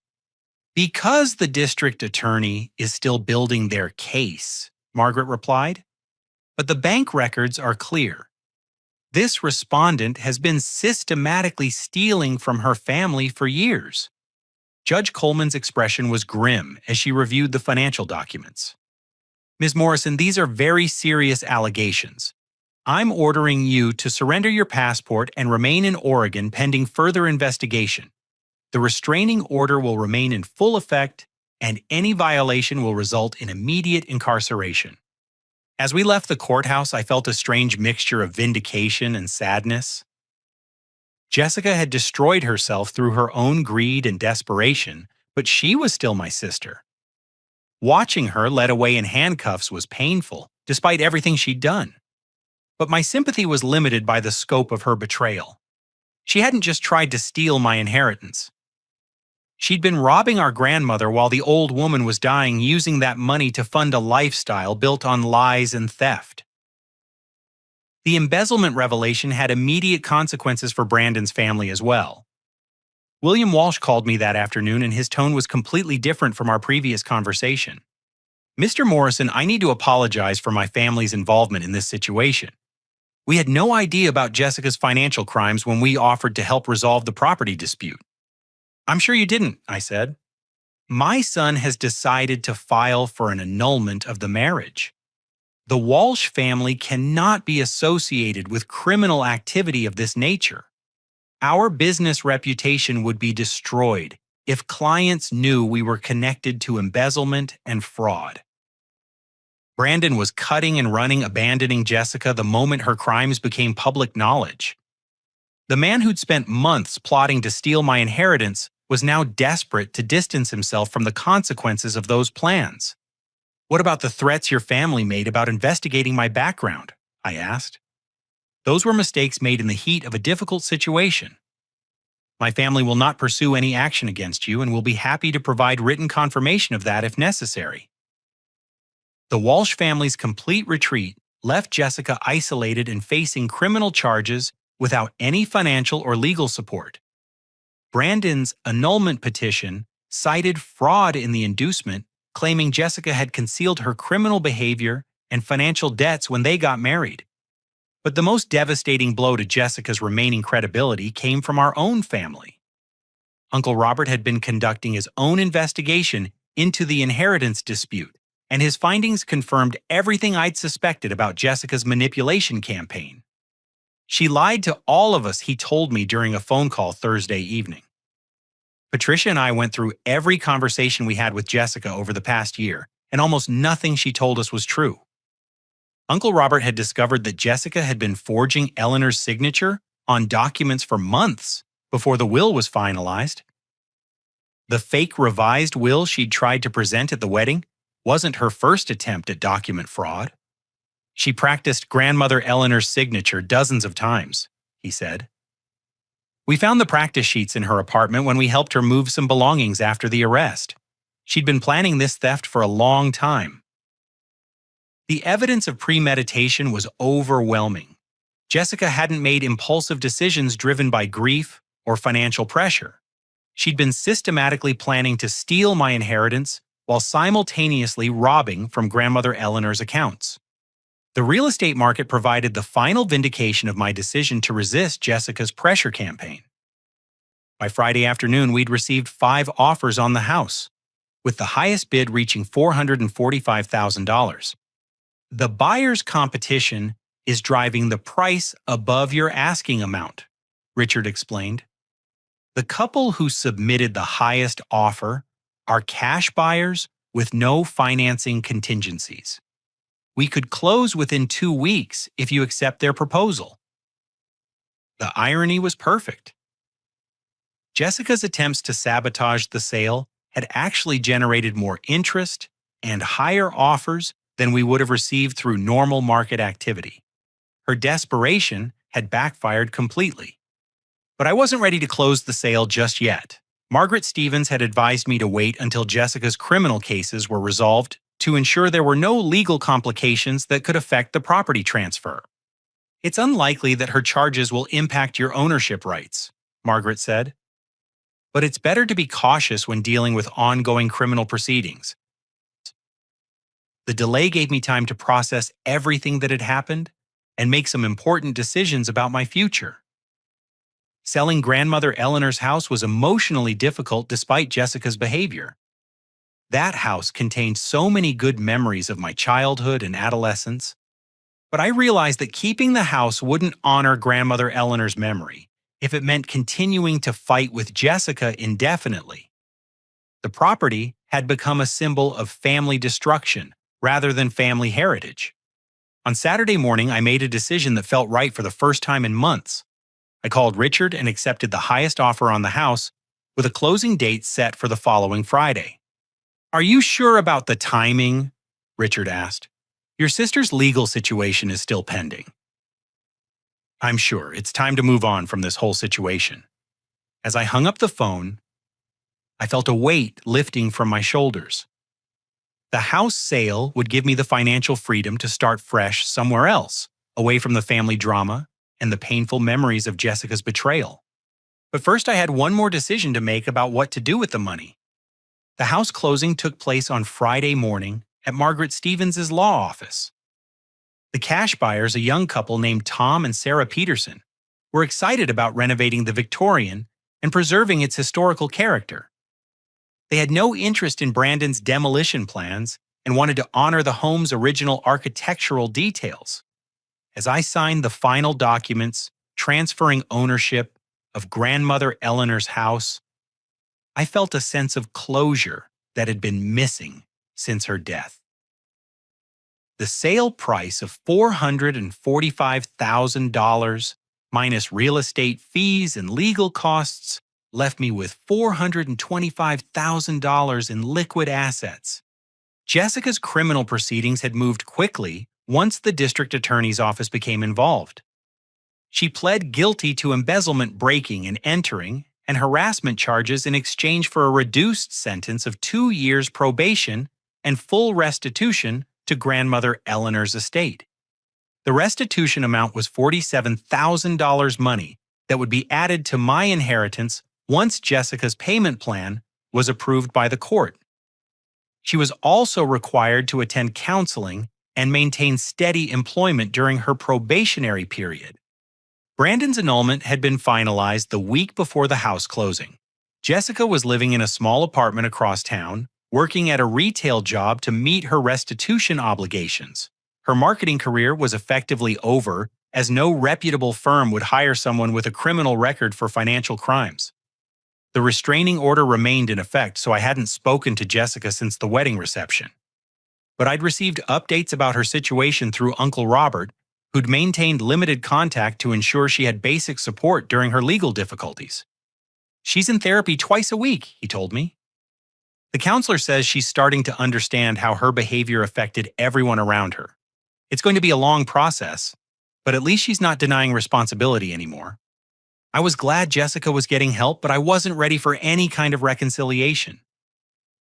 Because the district attorney is still building their case, Margaret replied. But the bank records are clear. This respondent has been systematically stealing from her family for years. Judge Coleman's expression was grim as she reviewed the financial documents. Ms. Morrison, these are very serious allegations. I'm ordering you to surrender your passport and remain in Oregon pending further investigation. The restraining order will remain in full effect, and any violation will result in immediate incarceration. As we left the courthouse, I felt a strange mixture of vindication and sadness. Jessica had destroyed herself through her own greed and desperation, but she was still my sister. Watching her led away in handcuffs was painful, despite everything she'd done. But my sympathy was limited by the scope of her betrayal. She hadn't just tried to steal my inheritance. She'd been robbing our grandmother while the old woman was dying, using that money to fund a lifestyle built on lies and theft. The embezzlement revelation had immediate consequences for Brandon's family as well. William Walsh called me that afternoon, and his tone was completely different from our previous conversation. Mr. Morrison, I need to apologize for my family's involvement in this situation. We had no idea about Jessica's financial crimes when we offered to help resolve the property dispute. I'm sure you didn't, I said. My son has decided to file for an annulment of the marriage. The Walsh family cannot be associated with criminal activity of this nature. Our business reputation would be destroyed if clients knew we were connected to embezzlement and fraud. Brandon was cutting and running, abandoning Jessica the moment her crimes became public knowledge. The man who'd spent months plotting to steal my inheritance was now desperate to distance himself from the consequences of those plans. "What about the threats your family made about investigating my background?" I asked. "Those were mistakes made in the heat of a difficult situation. My family will not pursue any action against you and will be happy to provide written confirmation of that if necessary." The Walsh family's complete retreat left Jessica isolated and facing criminal charges without any financial or legal support. Brandon's annulment petition cited fraud in the inducement, claiming Jessica had concealed her criminal behavior and financial debts when they got married. But the most devastating blow to Jessica's remaining credibility came from our own family. Uncle Robert had been conducting his own investigation into the inheritance dispute, and his findings confirmed everything I'd suspected about Jessica's manipulation campaign. "She lied to all of us," he told me during a phone call Thursday evening. Patricia and I went through every conversation we had with Jessica over the past year, and almost nothing she told us was true. Uncle Robert had discovered that Jessica had been forging Eleanor's signature on documents for months before the will was finalized. The fake revised will she'd tried to present at the wedding wasn't her first attempt at document fraud. "She practiced grandmother Eleanor's signature dozens of times," he said. "We found the practice sheets in her apartment when we helped her move some belongings after the arrest. She'd been planning this theft for a long time." The evidence of premeditation was overwhelming. Jessica hadn't made impulsive decisions driven by grief or financial pressure. She'd been systematically planning to steal my inheritance while simultaneously robbing from grandmother Eleanor's accounts. The real estate market provided the final vindication of my decision to resist Jessica's pressure campaign. By Friday afternoon, we'd received 5 offers on the house, with the highest bid reaching $445,000. "The buyer's competition is driving the price above your asking amount," Richard explained. "The couple who submitted the highest offer are cash buyers with no financing contingencies. We could close within 2 weeks if you accept their proposal." The irony was perfect. Jessica's attempts to sabotage the sale had actually generated more interest and higher offers than we would have received through normal market activity. Her desperation had backfired completely. But I wasn't ready to close the sale just yet. Margaret Stevens had advised me to wait until Jessica's criminal cases were resolved to ensure there were no legal complications that could affect the property transfer. "It's unlikely that her charges will impact your ownership rights," Margaret said. "But it's better to be cautious when dealing with ongoing criminal proceedings." The delay gave me time to process everything that had happened and make some important decisions about my future. Selling grandmother Eleanor's house was emotionally difficult despite Jessica's behavior. That house contained so many good memories of my childhood and adolescence. But I realized that keeping the house wouldn't honor grandmother Eleanor's memory if it meant continuing to fight with Jessica indefinitely. The property had become a symbol of family destruction rather than family heritage. On Saturday morning, I made a decision that felt right for the first time in months. I called Richard and accepted the highest offer on the house, with a closing date set for the following Friday. "Are you sure about the timing?" Richard asked. "Your sister's legal situation is still pending." "I'm sure. It's time to move on from this whole situation." As I hung up the phone, I felt a weight lifting from my shoulders. The house sale would give me the financial freedom to start fresh somewhere else, away from the family drama and the painful memories of Jessica's betrayal. But first I had one more decision to make about what to do with the money. The house closing took place on Friday morning at Margaret Stevens' law office. The cash buyers, a young couple named Tom and Sarah Peterson, were excited about renovating the Victorian and preserving its historical character. They had no interest in Brandon's demolition plans and wanted to honor the home's original architectural details. As I signed the final documents transferring ownership of grandmother Eleanor's house, I felt a sense of closure that had been missing since her death. The sale price of $445,000 minus real estate fees and legal costs left me with $425,000 in liquid assets. Jessica's criminal proceedings had moved quickly once the district attorney's office became involved. She pled guilty to embezzlement, breaking and entering, and harassment charges in exchange for a reduced sentence of 2 years probation and full restitution to grandmother Eleanor's estate. The restitution amount was $47,000 money that would be added to my inheritance once Jessica's payment plan was approved by the court. She was also required to attend counseling and maintain steady employment during her probationary period. Brandon's annulment had been finalized the week before the house closing. Jessica was living in a small apartment across town, working at a retail job to meet her restitution obligations. Her marketing career was effectively over, as no reputable firm would hire someone with a criminal record for financial crimes. The restraining order remained in effect, so I hadn't spoken to Jessica since the wedding reception. But I'd received updates about her situation through Uncle Robert, who'd maintained limited contact to ensure she had basic support during her legal difficulties. "She's in therapy twice a week," he told me. The counselor says she's starting to understand how her behavior affected everyone around her. It's going to be a long process, but at least she's not denying responsibility anymore. I was glad Jessica was getting help, but I wasn't ready for any kind of reconciliation.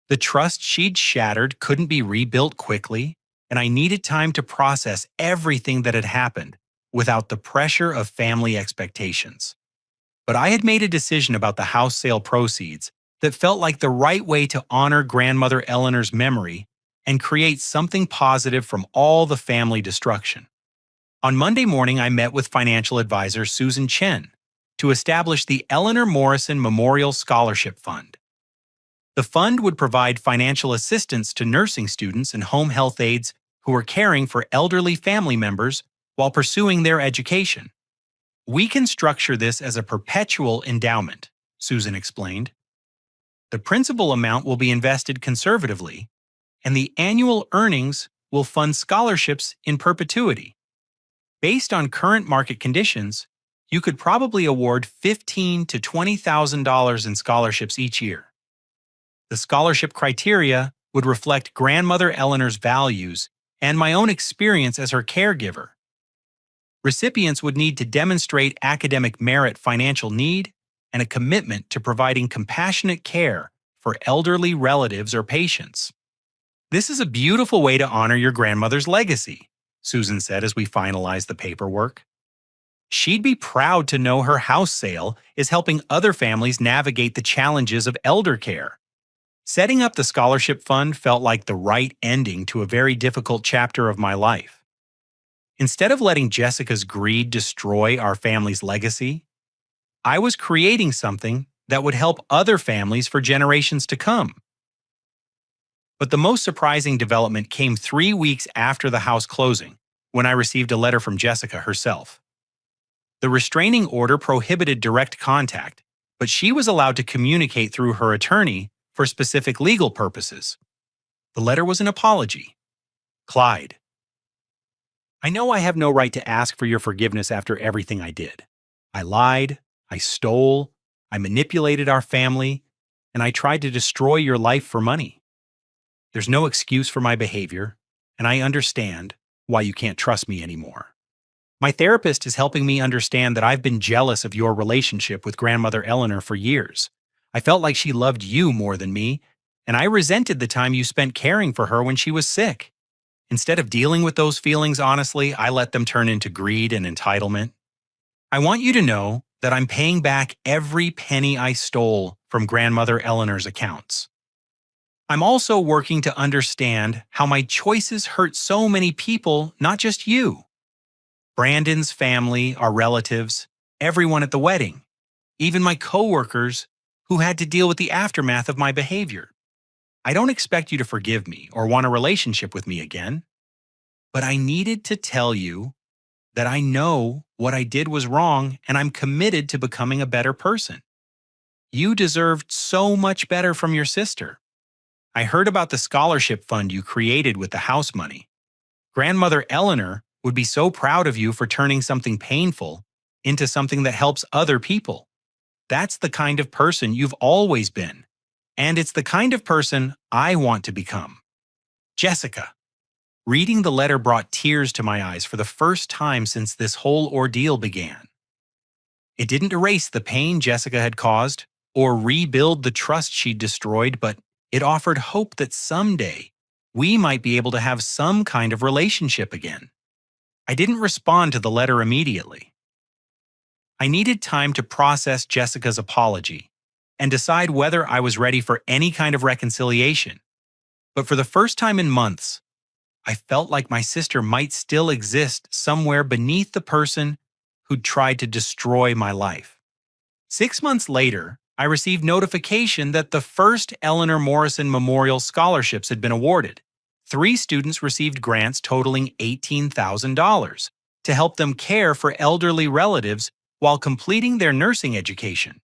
The trust she'd shattered couldn't be rebuilt quickly, and I needed time to process everything that had happened without the pressure of family expectations. But I had made a decision about the house sale proceeds that felt like the right way to honor grandmother Eleanor's memory and create something positive from all the family destruction. On Monday morning, I met with financial advisor Susan Chen to establish the Eleanor Morrison Memorial Scholarship Fund. The fund would provide financial assistance to nursing students and home health aides who are caring for elderly family members while pursuing their education. "We can structure this as a perpetual endowment," Susan explained. "The principal amount will be invested conservatively, and the annual earnings will fund scholarships in perpetuity. Based on current market conditions, you could probably award $15,000 to $20,000 in scholarships each year. The scholarship criteria would reflect grandmother Eleanor's values and my own experience as her caregiver. Recipients would need to demonstrate academic merit, financial need, and a commitment to providing compassionate care for elderly relatives or patients." "This is a beautiful way to honor your grandmother's legacy," Susan said as we finalized the paperwork. She'd be proud to know her house sale is helping other families navigate the challenges of elder care. Setting up the scholarship fund felt like the right ending to a very difficult chapter of my life. Instead of letting Jessica's greed destroy our family's legacy, I was creating something that would help other families for generations to come. But the most surprising development came 3 weeks after the house closing, when I received a letter from Jessica herself. The restraining order prohibited direct contact, but she was allowed to communicate through her attorney for specific legal purposes. The letter was an apology. "Clyde, I know I have no right to ask for your forgiveness after everything I did. I lied, I stole, I manipulated our family, and I tried to destroy your life for money. There's no excuse for my behavior, and I understand why you can't trust me anymore. My therapist is helping me understand that I've been jealous of your relationship with grandmother Eleanor for years. I felt like she loved you more than me, and I resented the time you spent caring for her when she was sick. Instead of dealing with those feelings honestly, I let them turn into greed and entitlement. I want you to know that I'm paying back every penny I stole from grandmother Eleanor's accounts. I'm also working to understand how my choices hurt so many people, not just you. Brandon's family, our relatives, everyone at the wedding, even my coworkers who had to deal with the aftermath of my behavior. I don't expect you to forgive me or want a relationship with me again, but I needed to tell you that I know what I did was wrong and I'm committed to becoming a better person. You deserved so much better from your sister. I heard about the scholarship fund you created with the house money. Grandmother Eleanor would be so proud of you for turning something painful into something that helps other people. That's the kind of person you've always been. And it's the kind of person I want to become. Jessica. Reading the letter brought tears to my eyes for the first time since this whole ordeal began. It didn't erase the pain Jessica had caused or rebuild the trust she'd destroyed, but it offered hope that someday we might be able to have some kind of relationship again. I didn't respond to the letter immediately. I needed time to process Jessica's apology and decide whether I was ready for any kind of reconciliation. But for the first time in months, I felt like my sister might still exist somewhere beneath the person who'd tried to destroy my life. 6 months later, I received notification that the first Eleanor Morrison Memorial Scholarships had been awarded. 3 students received grants totaling $18,000 to help them care for elderly relatives while completing their nursing education.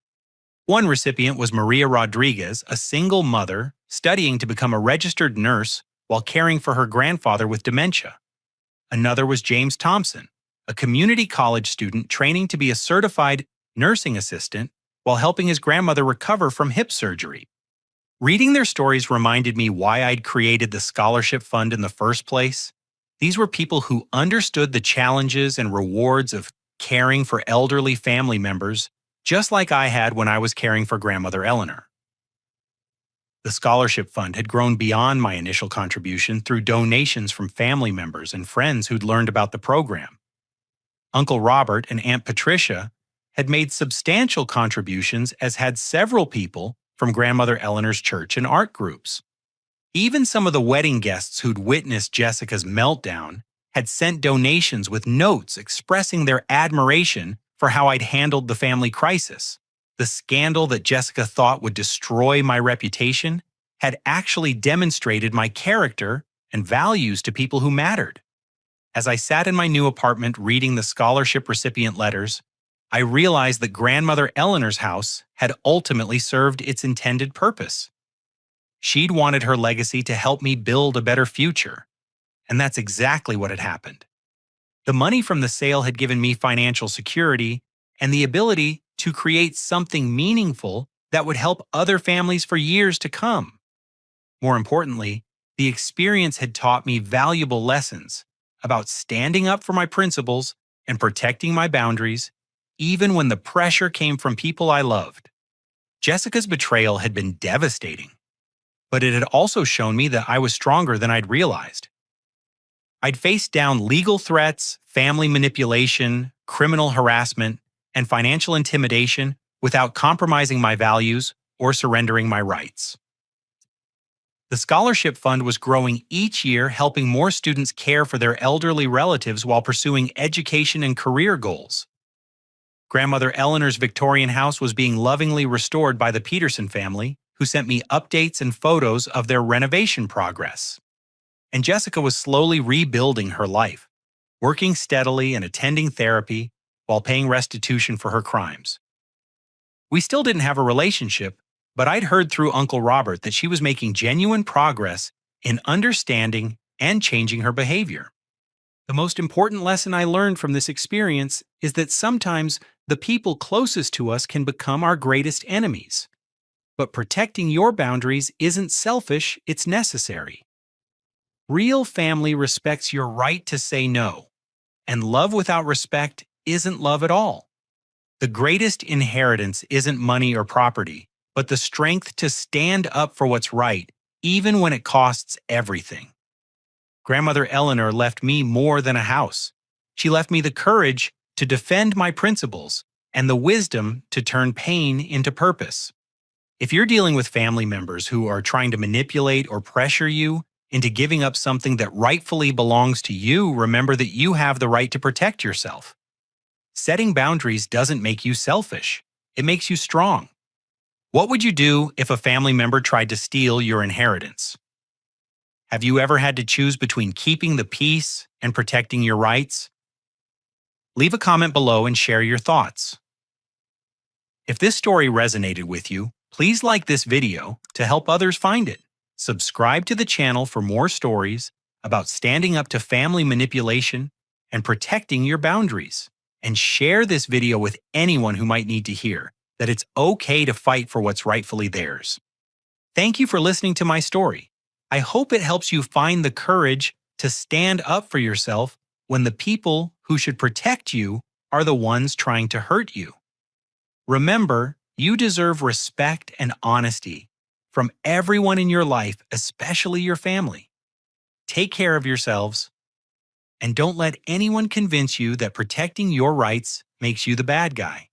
One recipient was Maria Rodriguez, a single mother studying to become a registered nurse while caring for her grandfather with dementia. Another was James Thompson, a community college student training to be a certified nursing assistant while helping his grandmother recover from hip surgery. Reading their stories reminded me why I'd created the scholarship fund in the first place. These were people who understood the challenges and rewards of caring for elderly family members, just like I had when I was caring for Grandmother Eleanor. The scholarship fund had grown beyond my initial contribution through donations from family members and friends who'd learned about the program. Uncle Robert and Aunt Patricia had made substantial contributions, as had several people from Grandmother Eleanor's church and art groups. Even some of the wedding guests who'd witnessed Jessica's meltdown had sent donations with notes expressing their admiration for how I'd handled the family crisis. The scandal that Jessica thought would destroy my reputation had actually demonstrated my character and values to people who mattered. As I sat in my new apartment reading the scholarship recipient letters, I realized that Grandmother Eleanor's house had ultimately served its intended purpose. She'd wanted her legacy to help me build a better future, and that's exactly what had happened. The money from the sale had given me financial security and the ability to create something meaningful that would help other families for years to come. More importantly, the experience had taught me valuable lessons about standing up for my principles and protecting my boundaries, even when the pressure came from people I loved. Jessica's betrayal had been devastating, but it had also shown me that I was stronger than I'd realized. I'd faced down legal threats, family manipulation, criminal harassment, and financial intimidation without compromising my values or surrendering my rights. The scholarship fund was growing each year, helping more students care for their elderly relatives while pursuing education and career goals. Grandmother Eleanor's Victorian house was being lovingly restored by the Peterson family, who sent me updates and photos of their renovation progress. And Jessica was slowly rebuilding her life, working steadily and attending therapy while paying restitution for her crimes. We still didn't have a relationship, but I'd heard through Uncle Robert that she was making genuine progress in understanding and changing her behavior. The most important lesson I learned from this experience is that sometimes the people closest to us can become our greatest enemies. But protecting your boundaries isn't selfish, it's necessary. Real family respects your right to say no, and love without respect isn't love at all. The greatest inheritance isn't money or property, but the strength to stand up for what's right, even when it costs everything. Grandmother Eleanor left me more than a house. She left me the courage to defend my principles and the wisdom to turn pain into purpose. If you're dealing with family members who are trying to manipulate or pressure you into giving up something that rightfully belongs to you, remember that you have the right to protect yourself. Setting boundaries doesn't make you selfish. It makes you strong. What would you do if a family member tried to steal your inheritance? Have you ever had to choose between keeping the peace and protecting your rights? Leave a comment below and share your thoughts. If this story resonated with you, please like this video to help others find it. Subscribe to the channel for more stories about standing up to family manipulation and protecting your boundaries. And share this video with anyone who might need to hear that it's okay to fight for what's rightfully theirs. Thank you for listening to my story. I hope it helps you find the courage to stand up for yourself when the people who should protect you are the ones trying to hurt you. Remember, you deserve respect and honesty from everyone in your life, especially your family. Take care of yourselves, and don't let anyone convince you that protecting your rights makes you the bad guy.